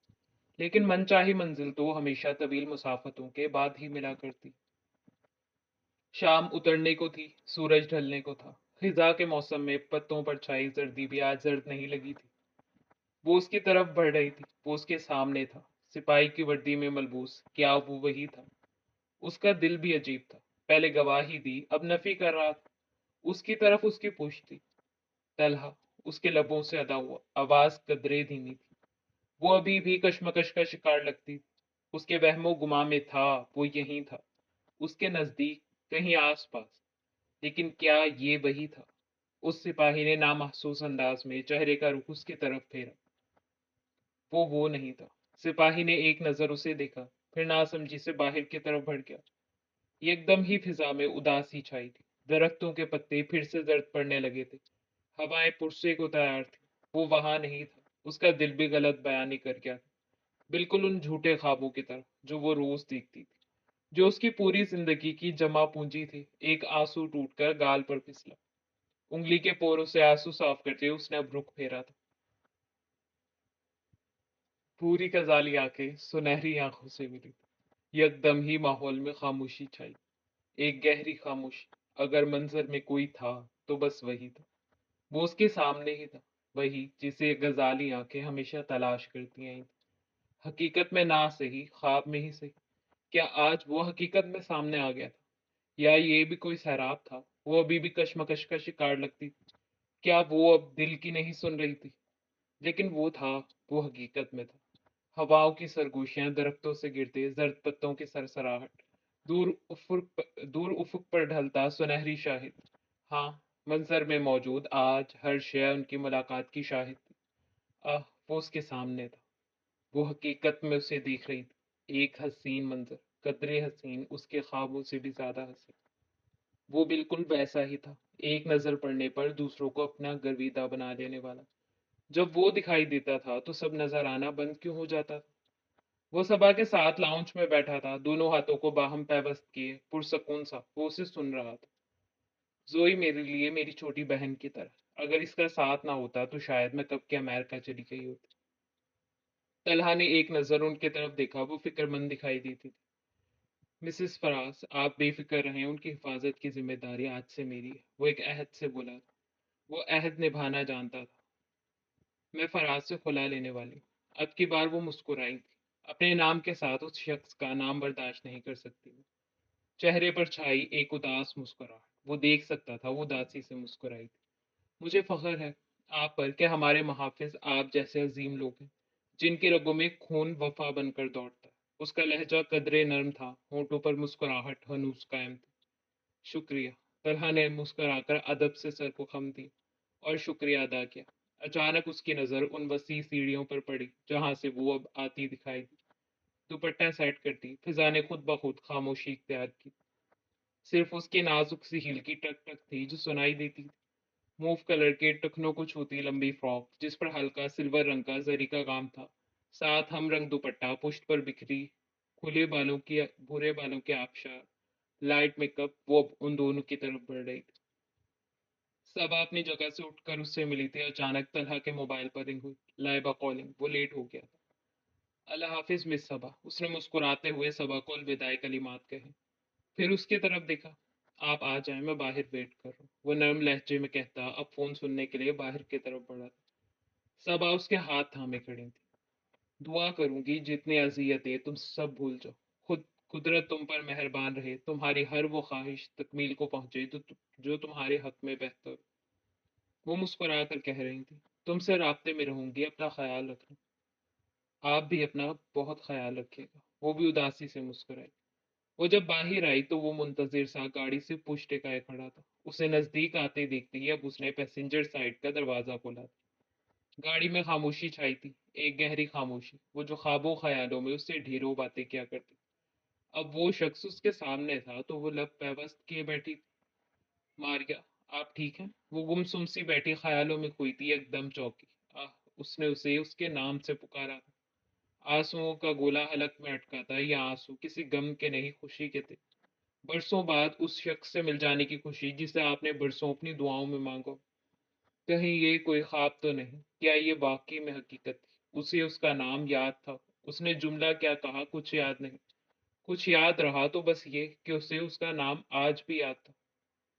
लेकिन मनचाही मंजिल तो हमेशा तवील मुसाफतों के बाद ही मिला करती। शाम उतरने को थी, सूरज ढलने को था। खिजा के मौसम में पत्तों पर छाई जर्दी भी आज जर्द नहीं लगी थी। वो उसकी तरफ बढ़ रही थी। वो उसके सामने था, सिपाही की वर्दी में मलबूस। क्या वो वही था? उसका दिल भी अजीब था। पहले गवाही दी, अब नफी कर रहा था। उसकी तरफ उसकी पुश्त थी। तलहा। उसके लबों से अदा हुआ, आवाज कदरे धीमी थी। वो अभी भी कशमकश का शिकार लगती थी। उसके वहमो गुमा में था, वो यहीं था, उसके नजदीक, कहीं आस पास। लेकिन क्या ये वही था? उस सिपाही ने नामहसूस अंदाज में चेहरे का रुख उसकी तरफ फेरा। वो नहीं था। सिपाही ने एक नजर उसे देखा, फिर नासमझी से बाहर की तरफ बढ़ गया। एकदम ही फिजा में उदासी छाई थी। दरख्तों के पत्ते फिर से जर्द पड़ने लगे थे। हवाएं पुरसे को तैयार थी। वो वहां नहीं था। उसका दिल भी गलत बयानी कर गया था, बिल्कुल उन झूठे ख्वाबों की तरह जो वो रोज देखती थी, जो उसकी पूरी जिंदगी की जमा पूंजी थी। एक आंसू टूटकर गाल पर फिसला। उंगली के पोरों से आंसू साफ करते हुए उसने अब रुख फेरा था। पूरी कजाली आंखें सुनहरी आंखों से मिली थी। एकदम ही माहौल में खामोशी छाई, एक गहरी खामोशी। अगर मंजर में कोई था तो बस वही था। वो उसके सामने ही था, वही जिसे गजाली आंखें हमेशा तलाश करती आई थी। हकीकत में ना सही, ख्वाब में ही सही। क्या आज वो हकीकत में सामने आ गया था, या ये भी कोई सैराब था? वो अभी भी कशमकश का शिकार लगती थी। क्या वो अब दिल की नहीं सुन रही थी? लेकिन वो था, वो हकीकत में था। हवाओं की सरगोशियां, दरख्तों से गिरते जर्द पत्तों की सरसराहट, दूर उफुक पर ढलता सुनहरी शाहिद। हाँ, मंजर में मौजूद आज हर शय उनकी मुलाकात की शाहिद थी। आह, वो उसके सामने था। वो हकीकत में उसे देख रही थी। एक हसीन मंजर, कदरे हसीन, उसके ख्वाबों से भी ज्यादा हसीन। वो बिल्कुल वैसा ही था, एक नजर पड़ने पर दूसरों को अपना गर्विदा बना देने वाला। जब वो दिखाई देता था तो सब नजर आना बंद क्यों हो जाता था? वो सबा के साथ लाउंज में बैठा था, दोनों हाथों को बाहम पैबस्त किए, पुरसकून सा वो उसे सुन रहा था। जोई मेरे लिए मेरी छोटी बहन की तरह। अगर इसका साथ ना होता तो शायद मैं कब के अमेरिका चली गई होती। तलहा ने एक नजर उनकी तरफ देखा, वो फिक्रमंद दिखाई देती थी। मिसेस फराज, आप बेफिक्र रहें, उनकी हिफाजत की जिम्मेदारी आज से मेरी है। वो एक अहद से बोला था। वो अहद निभाना जानता था। मैं फराज से खुला लेने वाली हूँ। अब की बार वो मुस्कुराई थी। अपने नाम के साथ उस शख्स का नाम बर्दाश्त नहीं कर सकती मैं। चेहरे पर छाई एक उदास मुस्कुराहट। वो देख सकता था, वो उदासी से मुस्कुराई थी। मुझे फख्र है आप पर कि हमारे मुहाफिज आप जैसे अजीम लोग हैं, जिनके रगों में खून वफा बनकर दौड़ता है। उसका लहजा कदरे नर्म था, होठों पर मुस्कुराहट हनूस कायम थी। शुक्रिया। तलहा ने मुस्कुराकर अदब से सर को खम दी और शुक्रिया अदा किया। अचानक उसकी नजर उन वसी सीढ़ियों पर पड़ी जहां से वो अब आती दिखाई दी। दुपट्टा सेट करती फिजा ने खुद ब खुद खामोशी इख्तियार की। सिर्फ उसकी नाजुक सी हील की टक टक थी जो सुनाई देती थी। मूव कलर के टखनों को छूती लंबी फ्रॉक, जिस पर हल्का सिल्वर रंग का जरी का काम था। साथ हम रंग दुपट्टा, पुष्ट पर बिखरी खुले बालों की भूरे बालों के आबशार, लाइट मेकअप। वो अब उन दोनों की तरफ बढ़ रही थी। सब अपनी जगह से उठकर उससे मिली थी। अचानक तलहा के मोबाइल पर रिंग हुई। लाइबा कॉलिंग। वो लेट हो गया था। अल्लाह हाफिज मिस सबा। उसने मुस्कुराते हुए सबा को अलविदाई कलिमात कहे, फिर उसकी तरफ देखा। आप आ जाएं, मैं बाहर वेट कर रहा हूँ, वो नरम लहजे में कहता अब फोन सुनने के लिए बाहर की तरफ बढ़ा था। सबा उसके हाथ थामे खड़ी थी। दुआ करूंगी जितनी अजियतें तुम सब भूल जाओ। खुद कुदरत तुम पर मेहरबान रहे, तुम्हारी हर वो ख्वाहिश तकमील को पहुंचे जो तुम्हारे हक में बेहतर। वो मुस्कुरा कर कह रही थी, तुमसे राब्ते में रहूंगी, अपना ख्याल रखना। आप भी अपना बहुत ख्याल रखिएगा। वो भी उदासी से मुस्कुराई। वो जब बाहर आई तो वो मुंतजिर सा गाड़ी से पुश टिकाए खड़ा था। उसे नजदीक आते देखते ही अब उसने पैसेंजर साइड का दरवाजा खोला था। गाड़ी में खामोशी छाई थी, एक गहरी खामोशी, वो जो ख्वाबों ख्यालों में उससे ढेरों बातें किया करती। अब वो शख्स उसके सामने था तो वो लब पेवस्त किए बैठी थी। मारिया, आप ठीक हैं? वो गुमसुम सी बैठी ख्यालों में खोई थी, एकदम चौंकी। आह, उसने उसे उसके नाम से पुकारा था। आंसुओं का गोला हलक में अटका था। ये आंसू किसी गम के नहीं, खुशी के थे। बरसों बाद उस शख्स से मिल जाने की खुशी जिसे आपने बरसों अपनी दुआओं में मांगा। कहीं ये कोई ख्वाब तो नहीं? क्या ये वाकई में हकीकत थी? उसे उसका नाम याद था, उसने जुमला क्या कहा कुछ याद नहीं। कुछ याद रहा तो बस ये कि उसे उसका नाम आज भी याद था।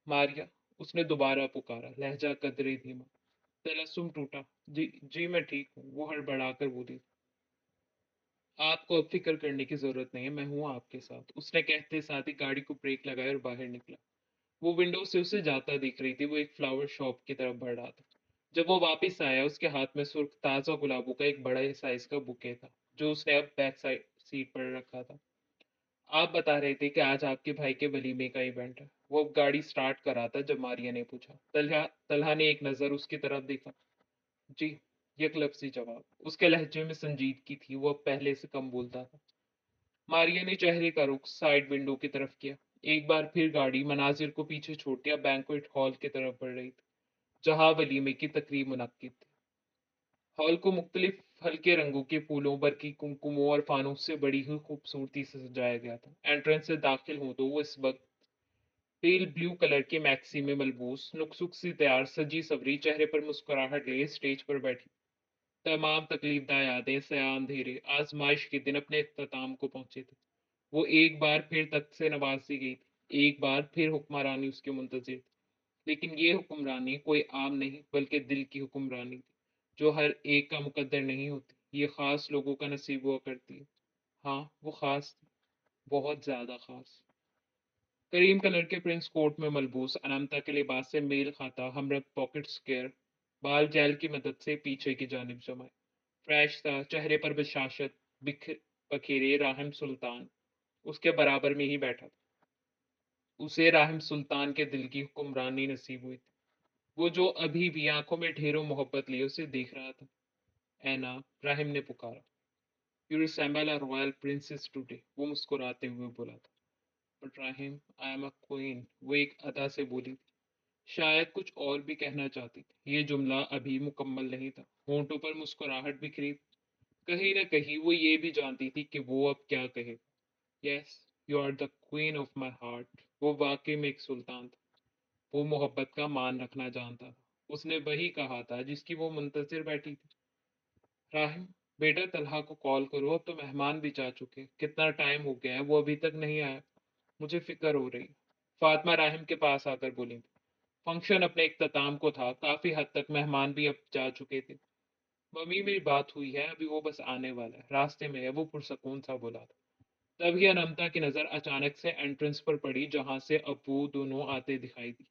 मारिया, उसने दोबारा पुकारा, लहजा कदरे धीमा। तबस्सुम टूटा। जी जी मैं ठीक हूँ, वो हड़बड़ाकर बोली। आपको अब फिक्र करने की जरूरत नहीं है, मैं हूँ आपके साथ, उसने कहते साथ ही गाड़ी को ब्रेक लगाया और बाहर निकला। वो विंडो से उसे जाता दिख रही थी, वो एक फ्लावर शॉप की तरफ बढ़ रहा था। जब वो वापस आया, उसके हाथ में सुर्ख ताजा गुलाबों का एक बड़ा साइज का बुके था, जो उसने अब बैक साइड सीट पर रखा था। आप बता रहे थे कि आज आपके भाई के वलीमे का इवेंट है। वो अब गाड़ी स्टार्ट कर रहा था जब मारिया ने पूछा। तलहा ने एक नजर उसकी तरफ देखा। जी, एक लफ्जी जवाब। उसके लहजे में संजीदगी थी, वो अब पहले से कम बोलता था। मारिया ने चेहरे का रुख साइड विंडो की तरफ किया। एक बार फिर गाड़ी मनाजिर को पीछे छोड़ दिया, बैंक्वेट हॉल की तरफ बढ़ रही थी, जहां वलीमे की तकरीब मुनक्किद थी। हॉल को मुख्तलिफ हल्के रंगों के फूलों, बरकी कुमकुमों और फानूस से बड़ी ही खूबसूरती से सजाया गया था। एंट्रेंस से दाखिल हो तो वो इस वक्त पेल ब्लू कलर की मैक्सी में मलबूस, नुकसुक सी तैयार, सजी सवरी, चेहरे पर मुस्कुराहट लिए स्टेज पर बैठी। तमाम तकलीफदा यादें, सया अंधेरे, आजमाइश के दिन अपने इख्तिताम को पहुंचे थे। वो एक बार फिर तख्त से नवाजी गई थी, एक बार फिर हुक्मरानी उसके मुंतजिर थी। लेकिन ये हुक्मरानी कोई आम नहीं, बल्कि दिल की हुक्मरानी थी, जो हर एक का मुकद्दर नहीं होती, ये खास लोगों का नसीब हुआ करती है। हाँ, वो खास थी, बहुत ज्यादा खास। करीम कलर के प्रिंस कोट में मलबूस, अनमता के लिबास से मेल खाता हमरक पॉकेट स्क्वेयर, बाल जेल की मदद से पीछे की जानिब जमाए, फ्रेश था, चेहरे पर बशाशत बखेरे राहिम सुल्तान उसके बराबर में ही बैठा था। उसे राहिम सुल्तान के दिल की हुक्मरानी नसीब हुई थी। वो जो अभी भी आंखों में ढेरों मोहब्बत लिए उसे देख रहा था। ऐना, राहिम ने पुकारा। You resemble a royal princess today, वो मुस्कुराते हुए बोला था। But Rahim, I am a queen, वो एक अदा से बोली थी। शायद कुछ और भी कहना चाहती थी, ये जुमला अभी मुकम्मल नहीं था। होंठों पर मुस्कुराहट बिखरी, कहीं न कहीं वो ये भी जानती थी कि वो अब क्या कहे। Yes, you are the queen of my heart. वो वाकई में एक सुल्तान था। वो मोहब्बत का मान रखना जानता था। उसने वही कहा था जिसकी वो मुंतजिर बैठी थी। राहिम, बेटा तलहा को कॉल करो, अब तो मेहमान भी जा चुके, कितना टाइम हो गया है, वो अभी तक नहीं आया। मुझे फिक्र हो रही। फातिमा राहिम के पास आकर बोली। फंक्शन अपने इख्तिताम को था, काफी हद तक मेहमान भी अब जा चुके थे। मम्मी, मेरी बात हुई है, अभी वो बस आने वाला है, रास्ते में है, वो पुरसकून सा बोला था। तभी अनमता की नजर अचानक से एंट्रेंस पर पड़ी, जहां से अब वो दोनों आते दिखाई दी।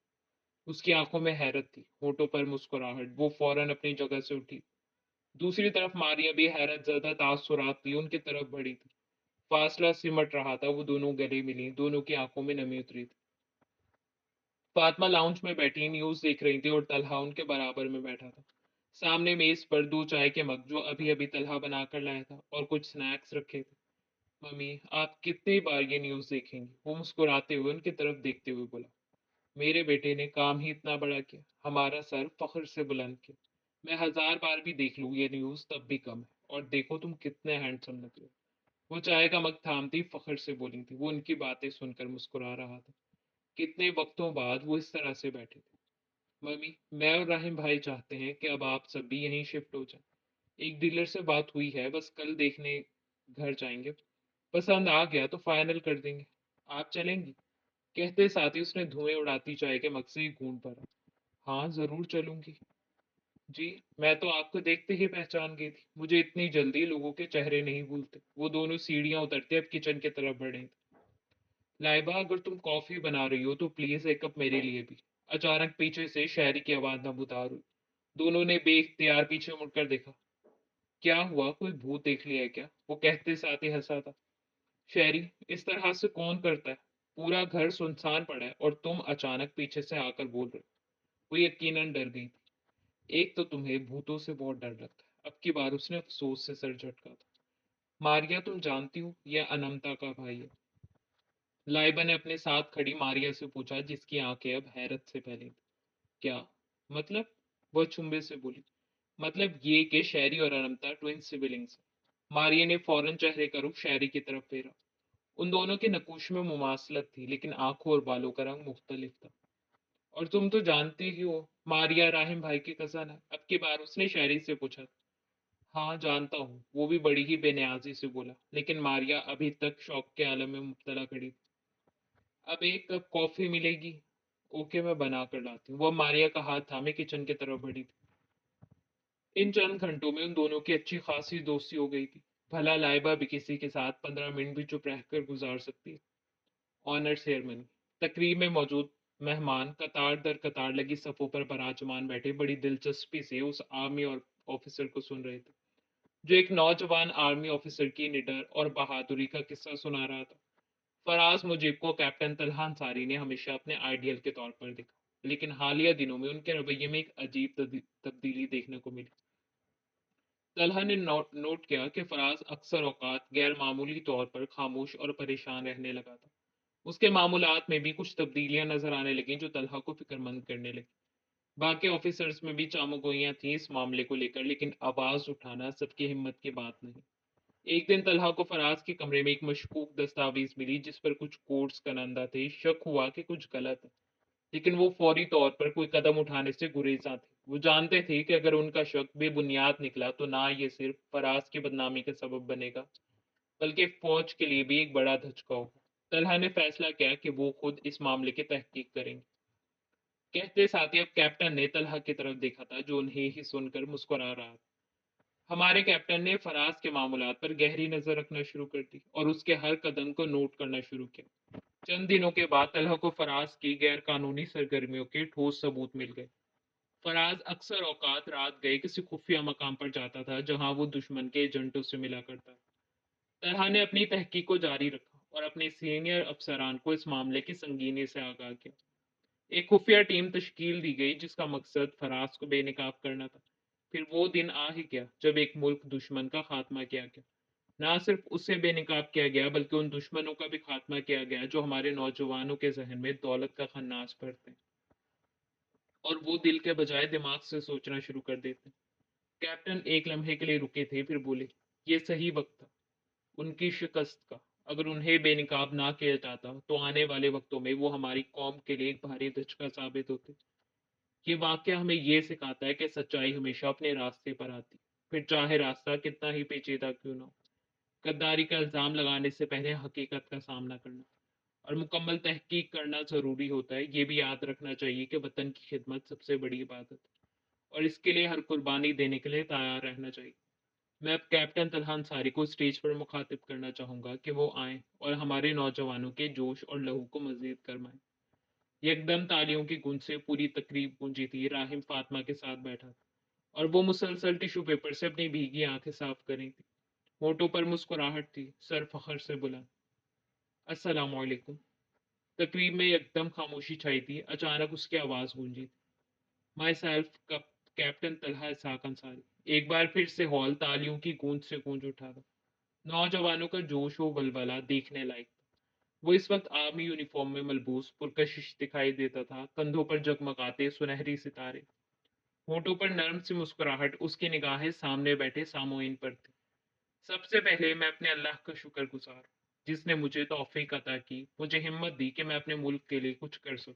उसकी आंखों में हैरत थी, होठों पर मुस्कुराहट, वो फौरन अपनी जगह से उठी। दूसरी तरफ मारिया भी हैरत ज़्यादा तासुरात ली उनकी तरफ बढ़ी थी। फासला सिमट रहा था, वो दोनों गले मिली, दोनों की आंखों में नमी उतरी थी। फातिमा लाउंज में बैठी न्यूज देख रही थी और तलहा उनके बराबर में बैठा था। सामने मेज पर दो चाय के मग, जो अभी अभी तलहा बना कर लाया था, और कुछ स्नैक्स रखे थे। मम्मी, आप कितनी बार ये न्यूज देखेंगी, वो मुस्कुराते हुए उनकी तरफ देखते हुए बोला। मेरे बेटे ने काम ही इतना बड़ा किया, हमारा सर फख्र से बुलंद किया। मैं हजार बार भी देख लूं ये न्यूज तब भी कम है, और देखो तुम कितने हैंडसम निकले। वो चाय का मग थामती फख्र से बोली थी, वो उनकी बातें सुनकर मुस्कुरा रहा था। कितने वक्तों बाद वो इस तरह से बैठे थे। मम्मी, मैं और राहिम भाई चाहते हैं कि अब आप सब भी यहीं शिफ्ट हो जाए। एक डीलर से बात हुई है, बस कल देखने घर जाएंगे। पसंद आ गया तो फाइनल कर देंगे। आप चलेंगी? कहते साथ ही उसने धुएं उड़ाती चाय के मग से ही घूंट भरा। हाँ, जरूर चलूंगी। जी, मैं तो आपको देखते ही पहचान गई थी, मुझे इतनी जल्दी लोगों के चेहरे नहीं भूलते। वो दोनों सीढ़ियां उतरते अब किचन की तरफ बढ़े। लाइबा, अगर तुम कॉफी बना रही हो तो प्लीज एक कप मेरे लिए भी। अचानक पीछे से शायरी की आवाज नमूदार हुई। दोनों ने बेख्तियार पीछे मुड़कर देखा। क्या हुआ, कोई भूत देख लिया है क्या, वो कहते साथ ही हंसा था। शायरी इस तरह से कौन करता है? पूरा घर सुनसान पड़ा है और तुम अचानक पीछे से आकर बोल रहे हो। वो यकीनन डर गई थी। एक तो तुम्हें भूतों से बहुत डर लगता है, अब की बार उसने अफसोस से सर झटका था। मारिया, तुम जानती हो यह अनमता का भाई है। लाइबा ने अपने साथ खड़ी मारिया से पूछा, जिसकी आंखें अब हैरत से फैली थी। क्या मतलब? वह चुंबे से बोली। मतलब ये कि शहरी और अनमता ट्विन सिबलिंग्स हैं। मारिया ने फौरन चेहरे का रुख शहरी की तरफ फेरा। उन दोनों के नकुश में मुमासलत थी, लेकिन आंखों और बालों का रंग मुख्तलिफ था। और तुम तो जानती ही हो, मारिया राहिम भाई की कजन है, अब की बार उसने शायरी से पूछा। हाँ, जानता हूँ। वो भी बड़ी ही बेनियाज़ी से बोला, लेकिन मारिया अभी तक शॉक के आलम में मुब्तला खड़ी थी। अब एक कप कॉफ़ी मिलेगी? ओके, मैं बना कर लाती हूँ। वो मारिया का हाथ थामे किचन की तरफ बढ़ी थी। इन चंद घंटों में उन दोनों की अच्छी खासी दोस्ती हो गई थी। भला लाइबा भी किसी के साथ 15 मिनट भी चुप रहकर गुजार सकती है। ऑनर सेरेमनी तकरीब में मौजूद मेहमान कतार दर कतार लगी सफ़ों पर बराजमान बैठे बड़ी दिलचस्पी से उस आर्मी और ऑफिसर को सुन रहे थे, जो एक नौजवान आर्मी ऑफिसर की निडर और बहादुरी का किस्सा सुना रहा था। फराज मुजीब को कैप्टन तलहा अंसारी ने हमेशा अपने आइडियल के तौर पर देखा, लेकिन हालिया दिनों में उनके रवैये में एक अजीब तब्दीली देखने को मिली। तलहा ने नोट किया कि फराज अक्सर औकात गैर मामूली तौर पर खामोश और परेशान रहने लगा था। उसके मामूलात में भी कुछ तब्दीलियां नजर आने लगीं जो तलहा को फिक्रमंद करने लगी। बाकी ऑफिसर्स में भी चामगोइयां थीं इस मामले को लेकर, लेकिन आवाज उठाना सबकी हिम्मत की बात नहीं। एक दिन तलहा को फराज के कमरे में एक मशकूक दस्तावेज मिली जिस पर कुछ कोड्स कनंदा थे। शक हुआ कि कुछ गलत है, लेकिन वो फौरी तौर पर कोई कदम उठाने से गुरेजा थे। वो जानते थे कि अगर उनका शक बेबुनियाद निकला तो ना ये सिर्फ फराज की बदनामी का सबब बनेगा, बल्कि फौज के लिए भी एक बड़ा धचका होगा। तलहा ने फैसला किया कि वो खुद इस मामले की तहकीक करेंगे। कहते साथ ही अब कैप्टन ने तलहा की तरफ देखा था, जो उन्हें ही सुनकर मुस्कुरा रहा था। हमारे कैप्टन ने फराज के मामूलात पर गहरी नजर रखना शुरू कर दी और उसके हर कदम को नोट करना शुरू किया। चंद दिनों के बाद तलहा को फराज की गैर कानूनी सरगर्मियों के ठोस सबूत मिल गए। फराज अक्सर औकात रात गए किसी खुफिया मकाम पर जाता था जहां वो दुश्मन के एजेंटों से मिला करता। तलहा ने अपनी तहकीक को जारी रखा और अपने सीनियर अफसरान को इस मामले की संगीनी से आगाह किया। एक खुफिया टीम तश्कील दी गई जिसका मकसद फराज को बेनकाब करना था। फिर वो दिन आ ही गया जब एक मुल्क दुश्मन का खात्मा किया गया। ना सिर्फ उसे बेनकाब किया गया, बल्कि उन दुश्मनों का भी खात्मा किया गया जो हमारे नौजवानों के जहन में दौलत का खन्नास भरते हैं और वो दिल के बजाय दिमाग से सोचना शुरू कर देते हैं। कैप्टन एक लम्हे के लिए रुके थे, फिर बोले, ये सही वक्त था उनकी शिकस्त का। अगर उन्हें बेनकाब ना किया जाता तो आने वाले वक्तों में वो हमारी कौम के लिए एक भारी धचका साबित होते। ये वाक्य हमें ये सिखाता है कि सच्चाई हमेशा अपने रास्ते पर आती, फिर चाहे रास्ता कितना ही पेचीदा क्यों ना हो। गद्दारी का इल्ज़ाम लगाने से पहले हकीकत का सामना करना और मुकम्मल तहकीक करना ज़रूरी होता है। ये भी याद रखना चाहिए कि वतन की खिदमत सबसे बड़ी इबादत है और इसके लिए हर कुर्बानी देने के लिए तैयार रहना चाहिए। मैं अब कैप्टन तलहा अंसारी को स्टेज पर मुखातिब करना चाहूँगा कि वो आएँ और हमारे नौजवानों के जोश और लहू को मज़ीद करवाएँ। यकदम तालियों की गूंज से पूरी तकरीब गूंजी थी। राहिम फातिमा के साथ बैठा था और वो मुसलसल टिश्यू पेपर से अपनी भीगी आंखें साफ कर रही थी। होठों पर मुस्कुराहट थी, सर फखर से बुलंद। अस्सलाम वालेकुम। तकरीब में एकदम खामोशी छाई थी। अचानक उसकी आवाज़ गूंजी, माई सेल्फ कैप्टन तलहा इसहाक अंसारी। एक बार फिर से हॉल तालियों की गूंज से गूंज उठा था। नौजवानों का जोश व वलवला देखने लायक था। वो इस वक्त आर्मी यूनिफॉर्म में मलबूस पुरकशिश दिखाई देता था, कंधों पर जगमगाते सुनहरी सितारे, होठों पर नर्म सी मुस्कुराहट। उसकी निगाहें सामने बैठे सामोइन पर थी। सबसे पहले मैं अपने अल्लाह का शुक्र गुजार हूँ, जिसने मुझे तौफीक अता की, मुझे हिम्मत दी कि मैं अपने मुल्क के लिए कुछ कर सकूं।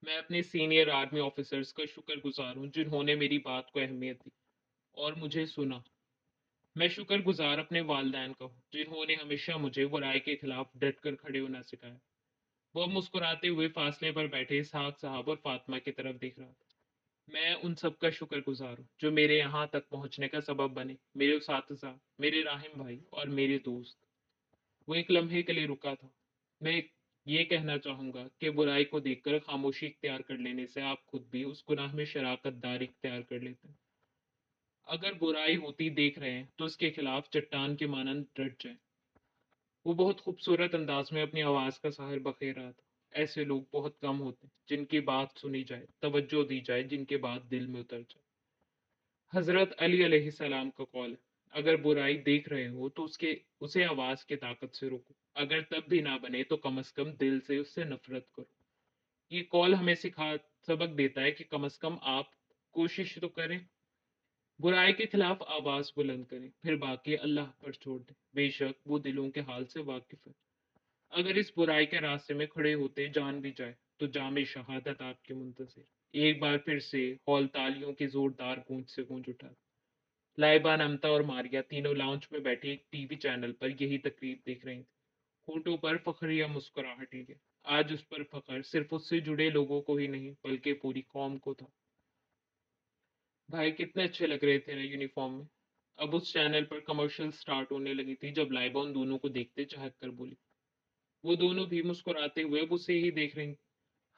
मैं अपने सीनियर आर्मी ऑफिसर्स का शुक्र गुजार हूँ जिन्होंने मेरी बात को अहमियत दी और मुझे सुना। मैं शुक्र गुजार अपने वालदैन का हूँ जिन्होंने हमेशा मुझे बुराई के खिलाफ डट कर खड़े होना सिखाया। वो मुस्कुराते हुए फासले पर बैठे इसहाक साहब और फातिमा की तरफ देख रहा था। मैं उन सब का शुक्र गुजार हूँ जो मेरे यहाँ तक पहुँचने का सबब बने, मेरे उसातिज़ा, मेरे राहिम भाई और मेरे दोस्त। वो एक लम्हे के लिए रुका था। मैं ये कहना चाहूँगा कि बुराई को देखकर खामोशी इख्तियार कर लेने से आप खुद भी उस गुनाह में शराकत दारी इख्तियार कर लेते हैं। अगर बुराई होती देख रहे हैं तो उसके खिलाफ चट्टान के मानंद डट जाए। वो बहुत खूबसूरत अंदाज में अपनी आवाज़ का साहिर बखेर रहा था। ऐसे लोग बहुत कम होते हैं जिनकी बात सुनी जाए, तवज्जो दी जाए, जिनके बात दिल में उतर जाए। हजरत अली अलैहिस्सलाम का कौल है, अगर बुराई देख रहे हो तो उसके उसे आवाज की ताकत से रोको। अगर तब भी ना बने तो कम से कम दिल से उससे नफरत करो। ये कौल हमें सबक देता है कि कम से कम आप कोशिश तो करें, बुराई के खिलाफ आवाज बुलंद करें, फिर बाकी अल्लाह पर छोड़ दें। बेशक वो दिलों के हाल से वाकिफ है। अगर इस बुराई के रास्ते में खड़े होते जान भी जाए तो जामे शहादत आपके मुंतजर। एक बार फिर से हॉल तालियों की जोरदार गूंज से गूंज उठा। लाइबा, नम्ता और मारिया तीनों लाउंज में बैठी एक टीवी चैनल पर यही तकरीब देख रही थी। होठों पर फख्र या मुस्कुराहट लिए। आज उस पर फख्र सिर्फ उससे जुड़े लोगों को ही नहीं बल्कि पूरी कौम को था। भाई कितने अच्छे लग रहे थे ना यूनिफॉर्म में। अब उस चैनल पर कमर्शियल स्टार्ट होने लगी थी जब लाइबा उन दोनों को देखते चहक कर बोली। वो दोनों भी मुस्कुराते हुए अब उसे ही देख रही।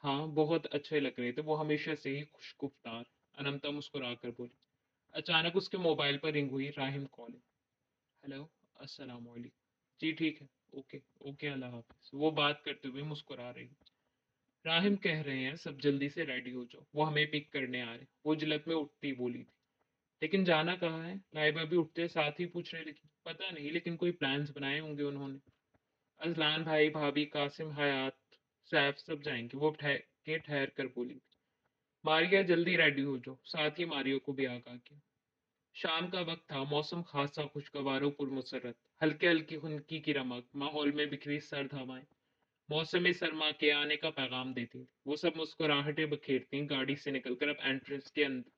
हाँ, बहुत अच्छे लग रहे थे, वो हमेशा से ही खुशगुफ्तार। अनंता मुस्कुरा कर बोली। अचानक उसके मोबाइल पर रिंग हुई। राहिम कॉलिंग। हेलो, अस्सलाम वालेकुम। जी ठीक है। ओके। ओके, अल्लाह हाफिज। वो बात करते हुए मुस्कुरा रही। राहिम कह रहे हैं सब जल्दी से रेडी हो जाओ, वो हमें पिक करने आ रहे। वो जिलत में उठती बोली थी। लेकिन जाना कहाँ है? लाइबा भी उठते साथ ही पूछने लगी। पता नहीं, लेकिन कोई प्लान्स बनाए होंगे उन्होंने। अजलान भाई, भाभी, कासिम, हयात, सैफ सब जाएंगे, वो ठहर कर बोली। मारिया जल्दी रेडी हो जाओ, साथ ही मारियो को भी आगाह किया। शाम का वक्त था, मौसम खासा खुशगवार और पुरमसरत। हल्के हल्की हल्की की रमक माहौल में बिखरी सर्द हवाएं मौसमी सरमा के आने का पैगाम देती। वो सब मुस्कुराहटें बखेरती गाड़ी से निकलकर अब एंट्रेंस के अंदर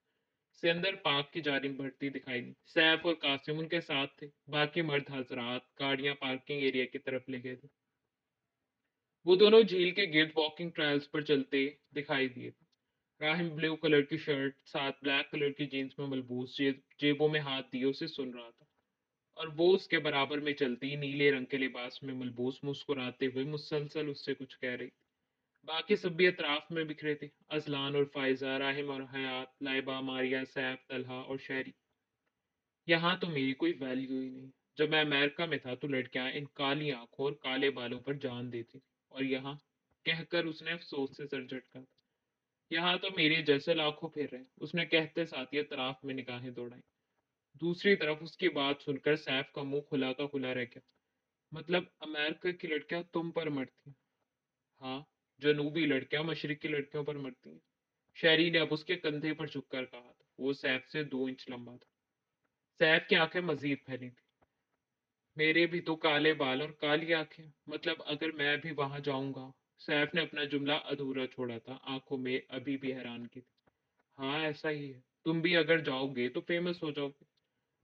से अंदर पार्क की जारी बढ़ती दिखाई दी। सैफ और कासिम उनके साथ थे। बाकी मर्द हजरात गाड़ियां पार्किंग एरिया की तरफ ले गए थे। वो दोनों झील के गिर्द वॉकिंग ट्रायल्स पर चलते दिखाई दिए थे। राहिम ब्लू कलर की शर्ट साथ ब्लैक कलर की जीन्स में मलबूस जेबों में हाथ दिए उसे सुन रहा था। और वो उसके बराबर में चलती नीले रंग के लिबास में मलबूस मुस्कुराते हुए मुसलसल उससे कुछ कह रही। बाकी सब भी अतराफ में बिखरे थे। अजलान और फायजा, राहिम और हयात, लाइबा, मारिया, सैफ, तलहा और शहरी। यहाँ तो मेरी कोई वैल्यू ही नहीं। जब मैं अमेरिका में था तो लड़कियां इन काली आंखों और काले बालों पर जान देती थी। और यहाँ, कहकर उसने अफसोस से सर झटका। यहाँ तो मेरे जैसे लाखों फिर रहे। उसने कहते साथ ही तराफ में निगाहें दौड़ाई। दूसरी तरफ उसकी बात सुनकर सैफ का मुंह खुला का खुला रह गया। मतलब अमेरिका की लड़कियां तुम पर मरती हैं? हाँ, जनूबी लड़कियां मशरक की लड़कियों पर मरती हैं। शहरी ने अब उसके कंधे पर झुककर कहा था। वो सैफ से 2 इंच लंबा था। सैफ की आंखें मजीद फैली थी। मेरे भी तो काले बाल और काली आंखें, मतलब अगर मैं भी वहां जाऊंगा। सैफ ने अपना जुमला अधूरा छोड़ा था, आंखों में अभी भी हैरानगी थी। हाँ, ऐसा ही है। तुम भी अगर जाओगे तो फेमस हो जाओगे।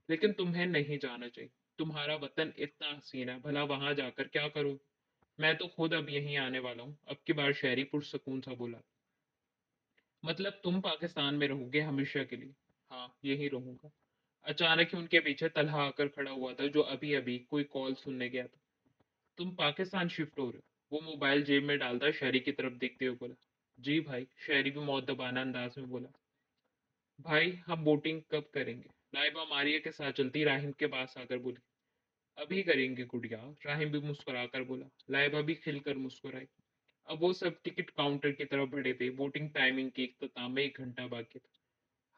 लेकिन तुम्हें नहीं जाना चाहिए। तुम्हारा वतन इतना हसीन है, भला वहां जाकर क्या करोगे? मैं तो खुद अब यहीं आने वाला हूँ, अब की बार। शहरी पुरसकून सा बोला। मतलब तुम पाकिस्तान में रहोगे हमेशा के लिए? हाँ, यहीं रहूंगा। अचानक ही उनके पीछे तलहा आकर खड़ा हुआ था, जो अभी अभी कोई कॉल सुनने गया था। तुम पाकिस्तान शिफ्ट हो रहे हो? वो मोबाइल जेब में डालता शहरी की तरफ देखते हुए बोला। जी भाई, शहरी भी मौदबाना अंदाज में बोला। भाई, हम बोटिंग कब करेंगे? लाइबा मारिया के साथ चलती राहिम के पास आकर बोली। अभी करेंगे गुड़िया। राहिम भी मुस्कुरा कर बोला। लाइबा भी खिलकर मुस्कुराई। अब वो सब टिकट काउंटर की तरफ बढ़े थे। बोटिंग टाइमिंग के इख्तिताम में 1 घंटा बाकी था।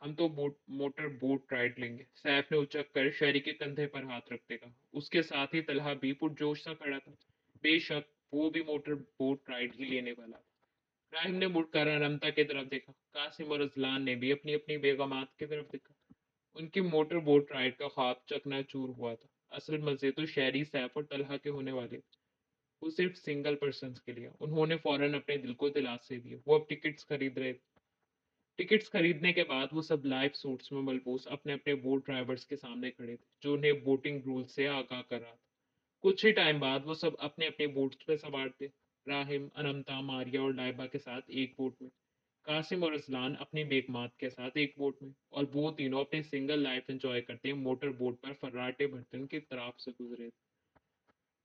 हम तो मोटर बोट राइड लेंगे। सैफ ने उचक कर शहरी के कंधे पर हाथ रखते कहा। उसके साथ ही तलहा भी पुरजोश सा खड़ा था। बेशक, वो भी मोटर बोट राइड ही लेने वाला था। राहिम ने मुड़कर अनमता की तरफ देखा। कासिम और अजलान ने भी अपनी अपनी बेगमात की तरफ देखा। उनकी मोटर बोट राइड का ख्वाब चकनाचूर हुआ था। असल मजे तो शहरी, सैफ और तलहा के होने वाले थे। वो सिर्फ सिंगल पर्सन के लिए। उन्होंने फौरन अपने दिल को दिलासे दिए। वो अब टिकट्स खरीद रहे थे। टिकट्स खरीदने के बाद वो सब लाइव सूट्स में मलबूस अपने अपने बोट ड्राइवर्स के सामने खड़े थे, जो उन्हें बोटिंग रूल से आगाह कर रहा था। कुछ ही टाइम बाद वो सब अपने अपने बोट्स पे सवार थे। राहिम, अनमता, मारिया और लाइबा के साथ एक बोट में। कासिम और असलान अपनी बेगमात के साथ एक बोट में। और वो तीनों अपनी सिंगल लाइफ एंजॉय करते मोटर बोट पर फर्राटे भरते उनकी तरफ से गुजरे।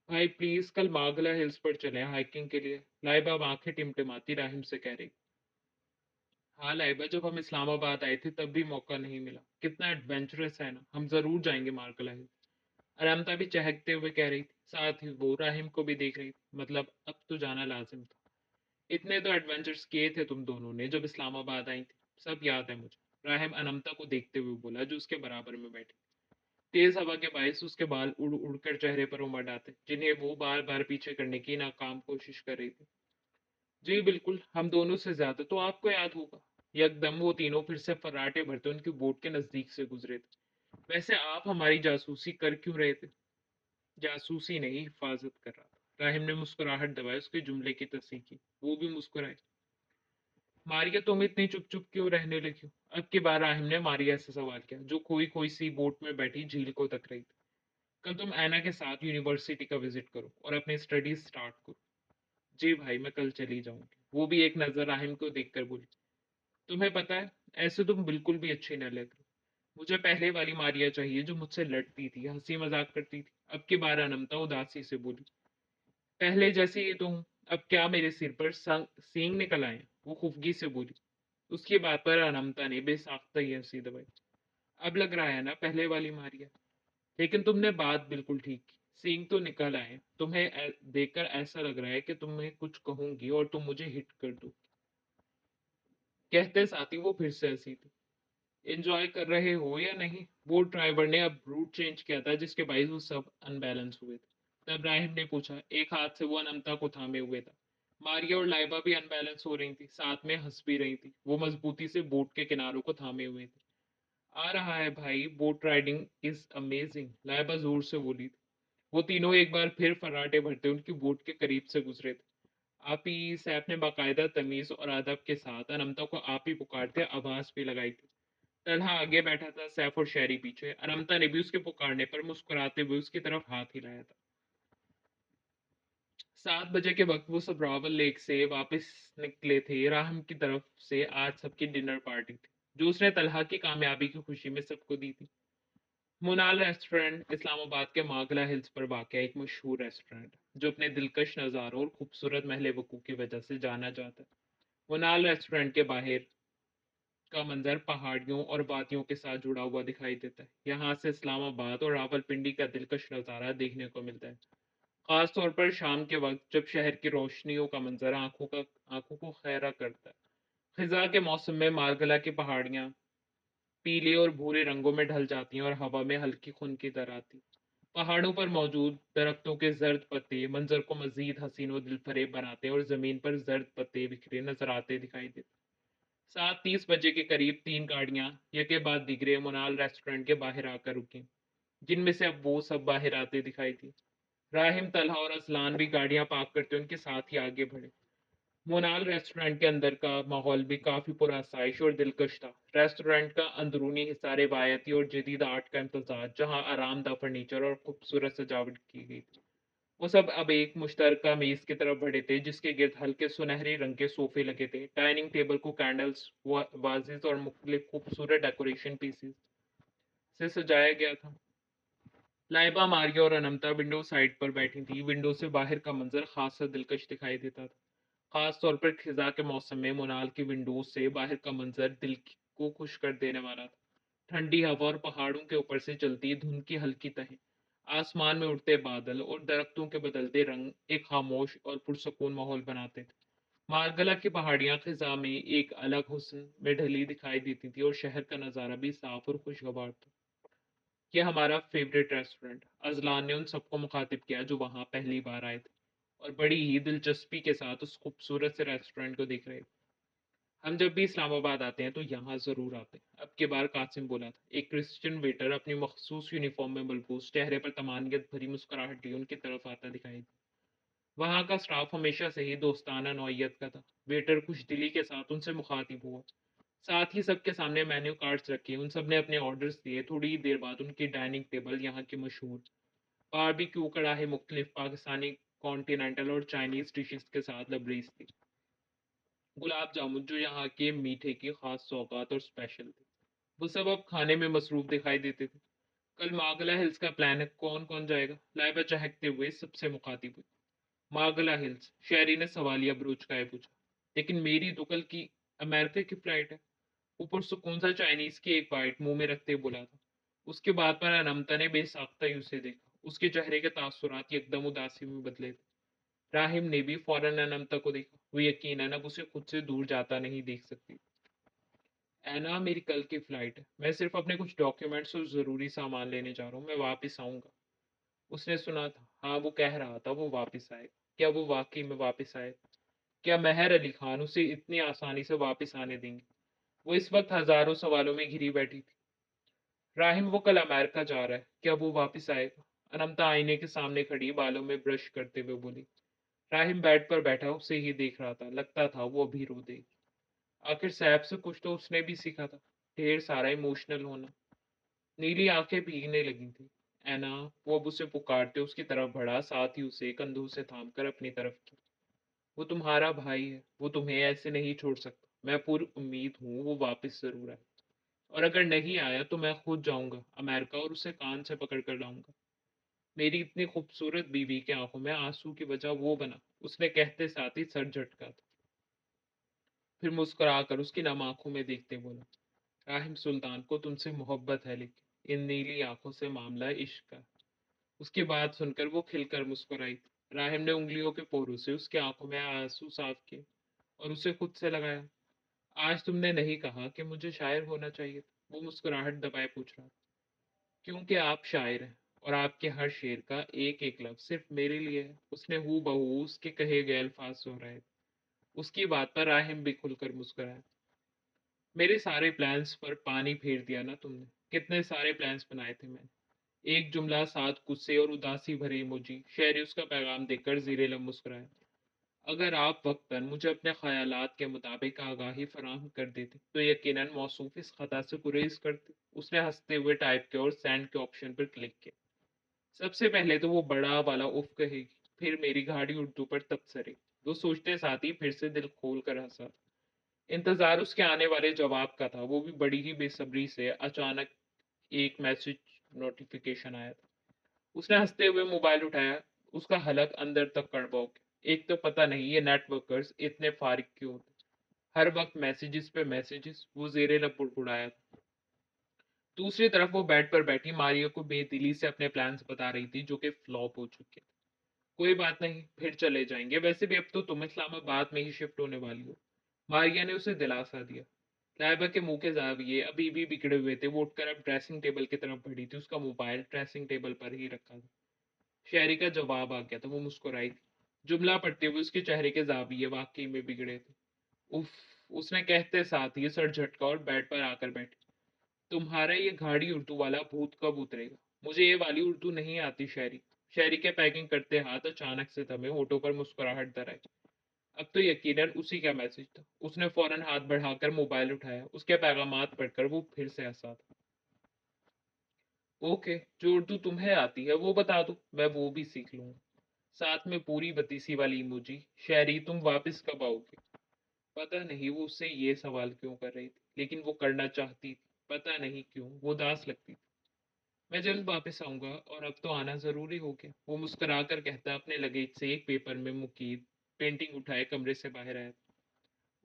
भाई प्लीज, कल मागला हिल्स पर चले हाइकिंग के लिए। लाइबा आंखें टिमटिमाती राहिम से कह रही। हाँ लाइबा, जब हम इस्लामाबाद आए थे तब भी मौका नहीं मिला। कितना एडवेंचरस है ना, हम जरूर जाएंगे मार्कला हिल। अरामता भी चहकते हुए कह रही थी। साथ ही वो राहिम को भी देख रही थी। मतलब अब तो जाना लाजिम था। इतने तो एडवेंचर्स किए थे तुम दोनों ने जब इस्लामाबाद आई थी, सब याद है मुझे। राहिम अनमता को देखते हुए बोला, जो उसके बराबर में बैठी। तेज हवा के बायस उसके बाल उड़ उड़कर चेहरे पर उमड़ आते, जिन्हें वो बार बार पीछे करने की नाकाम कोशिश कर रही थी। जी बिल्कुल, हम दोनों से ज्यादा तो आपको याद होगा। यकदम वो तीनों फिर से फर्राटे भरते उनकी बोट के नजदीक से गुजरे थे। वैसे आप हमारी जासूसी कर क्यों रहे थे? जासूसी नहीं, हिफाजत कर रहा था। राहिम ने मुस्कुराहट दबाई, उसके जुमले की तस्दीक की। वो भी मुस्कुराए। मारिया, तुम इतनी चुप चुप क्यों रहने लगी हो? अब की बार राहिम ने मारिया से सवाल किया, जो खोई खोई सी बोट में बैठी झील को तक रही थी। कल तुम ऐना के साथ यूनिवर्सिटी का विजिट करो और अपनी स्टडीज स्टार्ट करो। जी भाई, मैं कल चली जाऊंगी, वो भी एक नजर राहिम को देखकर बोली। तुम्हें पता है, ऐसे तुम बिल्कुल भी अच्छी न लग रही। मुझे पहले वाली मारिया चाहिए जो मुझसे लड़ती थी, हंसी मजाक करती थी। अब की बार अनमता उदासी से बोली, पहले जैसे ही तो हूँ। अब क्या मेरे सिर पर सींग निकल आए हैं? वो खुफगी से बोली। उसकी बात पर अनमता ने बेसाख्ता ही हंसी दबाई। अब लग रहा है ना पहले वाली मारिया। लेकिन तुमने बात बिल्कुल ठीक की, सींग तो निकल आए। तुम्हें देखकर ऐसा लग रहा है कि तुम्हें कुछ कहूंगी और तुम मुझे हिट कर दो। कहते साथ ही वो फिर से हंसी थी। एंजॉय कर रहे हो या नहीं? वो ड्राइवर ने अब रूट चेंज किया था, जिसके बाइस वो सब अनबैलेंस हुए थे। तब राहिम ने पूछा, एक हाथ से वो अनमता को थामे हुए था। मारिया और लाइबा भी अनबैलेंस हो रही थी, साथ में हंस भी रही थी। वो मजबूती से बोट के किनारों को थामे हुए थे। आ रहा है भाई, boat riding is amazing, Laiba जोर से बोली थी। वो तीनों एक बार फिर फर्राटे भरते उनकी बोट के करीब से गुजरे थे। आपी, सैफ ने बाकायदा तमीज और अदब के साथ अनमता को आपी पुकारते आवाज भी लगाई थी। तन्हा आगे बैठा था, सैफ और शहरी पीछे। अनमता ने भी उसके पुकारने पर मुस्कुराते हुए उसकी तरफ हाथ हिलाया था। 7 बजे के वक्त वो सब रावल लेक से वापस निकले थे। राहम की तरफ से आज सबकी डिनर पार्टी थी, जो उसने तलहा की कामयाबी की खुशी में सबको दी थी। मुनाल रेस्टोरेंट इस्लामाबाद के मागला हिल्स पर वाक़ एक मशहूर रेस्टोरेंट, जो अपने दिलकश नज़ारों और खूबसूरत महल वकूफ़ की वजह से जाना जाता है। मुनाल रेस्टोरेंट के बाहर का मंजर पहाड़ियों और वादियों के साथ जुड़ा हुआ दिखाई देता है। यहाँ से इस्लामाबाद और रावलपिंडी का दिलकश नज़ारा देखने को मिलता है, खास तौर पर शाम के वक्त, जब शहर की रोशनियों का मंजर आंखों को खैरा करता है। खिजा के मौसम में मालगला की पहाड़ियाँ पीले और भूरे रंगों में ढल जाती हैं और हवा में हल्की खुन की तरह आती। पहाड़ों पर मौजूद दरख्तों के जर्द पत्ते मंजर को मजीद हसीन और दिलफरेब बनाते हैं और जमीन पर जर्द पत्ते बिखरे नजर आते दिखाई देते। 7:30 बजे के करीब 3 गाड़ियां यके बाद दिगरे मोनाल रेस्टोरेंट के बाहर आकर रुकी, जिनमें से अब वो सब बाहर आते दिखाई दी। राहिम, तलहा और असलान भी गाड़ियां पार्क करते उनके साथ ही आगे बढ़े। मोनाल रेस्टोरेंट के अंदर का माहौल भी काफी पुरआसाइश और दिलकश था। रेस्टोरेंट का अंदरूनी हिस्सा रिवायती और जदीद आर्ट का इम्तजाज, जहां आरामदा फर्नीचर और खूबसूरत सजावट की गई थी। वो सब अब एक मुश्तरका मेज की तरफ बढ़े थे, जिसके गिर्द हल्के सुनहरे रंग के सोफे लगे थे। डाइनिंग टेबल को कैंडल्स, वाजेस और मुख्तलिफ खूबसूरत डेकोरेशन पीसेस से सजाया गया था। लाइबा, मारिया और अनमता विंडो साइड पर बैठी थी। विंडो से बाहर का मंजर खासा दिलकश दिखाई देता था, खास तौर पर खिजा के मौसम में मुनाल की विंडोज से बाहर का मंजर दिल को खुश कर देने वाला था। ठंडी हवा और पहाड़ों के ऊपर से चलती धुंध की हल्की तहें, आसमान में उड़ते बादल और दरख्तों के बदलते रंग एक खामोश और पुरसकून माहौल बनाते थे। मारगला की पहाड़ियां खिजा में एक अलग हुस्न में ढली दिखाई देती थी और शहर का नज़ारा भी साफ और खुशगवार था। यह हमारा फेवरेट रेस्टोरेंट, अजलान ने उन सबको मुखातिब किया जो वहां पहली बार आए थे और बड़ी ही दिलचस्पी के साथ उस खूबसूरत से रेस्टोरेंट को देख रहे थे। हम जब भी इस्लामाबाद आते हैं तो यहाँ ज़रूर आते हैं, अब के बार कासिम बोला था। एक क्रिश्चियन वेटर अपनी मखसूस यूनिफॉर्म में मलबूस, चेहरे पर तमानियत भरी मुस्कुराहट लिए उनकी तरफ आता दिखाई दी। वहाँ का स्टाफ हमेशा से ही दोस्ताना नौइयत का था। वेटर खुश दिली के साथ उनसे मुखातिब हुआ, साथ ही सबके सामने मेन्यू कार्ड्स रखे। उन सब ने अपने ऑर्डर्स दिए। थोड़ी ही देर बाद उनकी डाइनिंग टेबल यहाँ की मशहूर बारबेक्यू कढ़ाई, मुख्तलिफ पाकिस्तानी, कॉन्टिनेंटल और चाइनीज डिशेस के साथ लबरेज थी। गुलाब जामुन, जो यहाँ के मीठे की खास सौगात और स्पेशल थे, वो सब अब खाने में मसरूफ दिखाई देते थे। कल मागला हिल्स का प्लान है, कौन कौन जाएगा? लाइबा चहकते हुए सबसे मुखातिब हुई। मागला हिल्स, शहरी ने सवालिया ब्रोच का पूछा। लेकिन मेरी तो कल की अमेरिका की फ्लाइट है। ऊपर सुकून सा चाइनीज की एक बाइट मुंह में रखते बोला था। उसके बाद पर अनमता ने बेसाख्ता ही उसे देखा। उसके चेहरे के तासुरात एकदम उदासी में बदले थे। राहिम ने भी फौरन अनमता को देखा। वो यकीनन अब उसे खुद से दूर जाता नहीं देख सकती। ऐना, मेरी कल की फ्लाइट है, मैं सिर्फ अपने कुछ डॉक्यूमेंट्स और ज़रूरी सामान लेने जा रहा हूँ, मैं वापस आऊँगा। उसने सुना था, हाँ वो कह रहा था वो वापस आएगा। क्या वो वाकई में वापस आएगा? क्या मेहर अली खान उसे इतनी आसानी से वापस आने देंगे? वो इस वक्त हजारों सवालों में घिरी बैठी थी। राहिम, वो कल अमेरिका जा रहा है, क्या वो वापस आएगा? अनमता आईने के सामने खड़ी बालों में ब्रश करते हुए बोली। राहिम बेड पर बैठा उसे ही देख रहा था, लगता था वो अभी रो देगी। आखिर सैफ से कुछ तो उसने भी सीखा था, ढेर सारा इमोशनल होना। नीली आंखें भीगने लगी थी। ऐना, वो अब उसे पुकारते उसकी तरफ बढ़ा, साथ ही उसे कंधों से थामकर अपनी तरफ की। वो तुम्हारा भाई है, वो तुम्हें ऐसे नहीं छोड़ सकता। मैं पूरी उम्मीद हूँ वो वापस जरूर आए, और अगर नहीं आया तो मैं खुद जाऊंगा अमेरिका और उसे कान से पकड़ कर लाऊंगा। मेरी इतनी खूबसूरत बीवी के आंखों में आंसू की वजह वो बना, उसने कहते साथ ही सर झटका था। फिर मुस्कुराकर उसकी नम आंखों में देखते बोला, राहिम सुल्तान को तुमसे मोहब्बत है, लेकिन इन नीली आंखों से मामला इश्क का। उसकी बात सुनकर वो खिलकर मुस्कुराई। राहिम ने उंगलियों के पोरों से उसकी आंखों में आंसू साफ किए और उसे खुद से लगाया। आज तुमने नहीं कहा कि मुझे शायर होना चाहिए था, वो मुस्कुराहट दबाए पूछ रहा। क्योंकि आप शायर हैं, और आपके हर शेर का एक एक लफ्ज सिर्फ मेरे लिए है। उसने हू बहू उसके कहे गए अल्फाज दोहराए। उसकी बात पर राहिम भी खुलकर मुस्कुराया। मेरे सारे प्लान्स पर पानी फेर दिया ना तुमने। कितने सारे प्लान्स बनाए थे मैंने। एक जुमला, साथ गुस्से और उदासी भरे इमोजी। शायरी उसका पैगाम देखकर जीरे लब मुस्कुराया। अगर आप वक्तन मुझे अपने ख्यालात के मुताबिक आगाही फराहम कर देते तो यकीनन मौसूफ इस खता से गुरेज करते। उसने हंसते हुए टाइप किया और सेंड के ऑप्शन पर क्लिक किया। सबसे पहले तो वो बड़ा वाला उफ कहेगी, फिर मेरी गाड़ी उर्दू पर तबसरे। वो सोचते साथ ही फिर से दिल खोल कर हंसा। इंतजार उसके आने वाले जवाब का था। वो भी बड़ी ही बेसब्री से। अचानक एक मैसेज नोटिफिकेशन आया था। उसने हंसते हुए मोबाइल उठाया। उसका हलक अंदर तक कड़वा हो गया। एक तो पता नहीं ये नेटवर्कर्स इतने फारिग क्यों होते, हर वक्त मैसेजेस पे मैसेजेस। वो जेरे लब बुड़बुड़ाया। दूसरी तरफ वो बेड पर बैठी मारिया को बेदिली से अपने प्लान्स बता रही थी, जो कि फ्लॉप हो चुके थे। कोई बात नहीं, फिर चले जाएंगे। वैसे भी अब तो तुम इस्लामाबाद में ही शिफ्ट होने वाली हो, मारिया ने उसे दिलासा दिया। लाइबा के मुंह के जाविये अभी भी बिगड़े हुए थे। वो उठकर अब ड्रेसिंग टेबल की तरफ बढ़ी थी। उसका मोबाइल ड्रेसिंग टेबल पर ही रखा था। शहरी का जवाब आ गया था। वो मुस्कुराई थी। जुमला पढ़ते हुए उसके चेहरे के जाविये वाकई में बिगड़े थे। उफ, उसने कहते साथ ही सर झटका और बेड पर आकर बैठी। तुम्हारा ये गाड़ी उर्दू वाला भूत कब उतरेगा? मुझे ये वाली उर्दू नहीं आती शहरी। शहरी के पैकिंग करते हाथ अचानक से थमे, होठों पर मुस्कुराहट दराई। अब तो यकीनन उसी का मैसेज था। उसने फौरन हाथ बढ़ाकर मोबाइल उठाया। उसके पैगामात पढ़कर वो फिर से हंसा था। ओके, जो उर्दू तुम्हें आती है वो बता दो, मैं वो भी सीख लूंगा। साथ में पूरी बतीसी वाली इमोजी। शहरी, तुम वापस कब आओगे? पता नहीं वो उससे ये सवाल क्यों कर रही थी, लेकिन वो करना चाहती थी। पता नहीं क्यों वो उदास लगती थी। मैं जल्द वापस आऊंगा, और अब तो आना जरूरी हो गया, वो मुस्कुराकर कहता अपने लगेज से एक पेपर में मुकीद पेंटिंग उठाए कमरे से बाहर आया।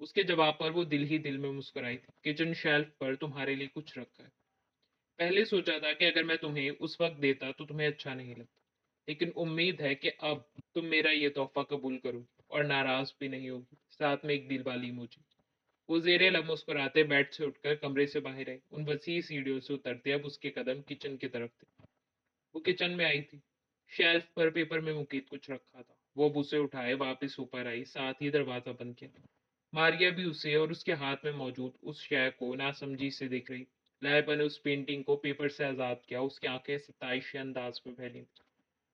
उसके जवाब पर वो दिल ही दिल में मुस्कुराई थी। किचन शेल्फ पर तुम्हारे लिए कुछ रखा है। पहले सोचा था कि अगर मैं तुम्हें उस वक्त देता तो तुम्हें अच्छा नहीं लगता, लेकिन उम्मीद है कि अब तुम मेरा ये तोहफा कबूल करोगी और नाराज भी नहीं होगी। साथ में एक दिल वाली इमोजी। वो जेरे लब मुस्कुराते बेड से उठकर कमरे से बाहर आई। उन वसी सीढ़ियों से उतरते अब उसके कदम किचन की तरफ थे। वो किचन में आई थी। शेल्फ पर पेपर में मुकीद कुछ रखा था। वो अब उसे उठाए वापस ऊपर आई, साथ ही दरवाजा बंद किया। मारिया भी उसे और उसके हाथ में मौजूद उस शय को नासमझी से देख रही। लाइबा ने उस पेंटिंग को पेपर से आजाद किया। उसकी आंखें सताइश अंदाज में फैली।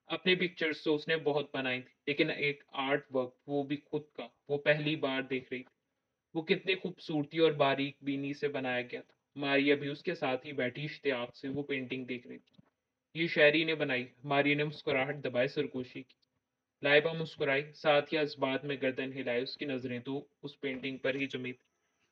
अपनी पिक्चर्स तो उसने बहुत बनाई थी, लेकिन एक आर्ट वर्क, वो भी खुद का, वो पहली बार देख रही थी। वो कितनी खूबसूरती और बारीक बीनी से बनाया गया था। मारिया भी उसके साथ ही बैठी इश्तियाक से वो पेंटिंग देख रही थी। ये शायरी ने बनाई। मारिया ने मुस्कुराहट दबाए सरगोशी की। लाइबा मुस्कुराई, साथ ही इस बात में गर्दन हिलाई। उसकी नजरें तो उस पेंटिंग पर ही जमी थी।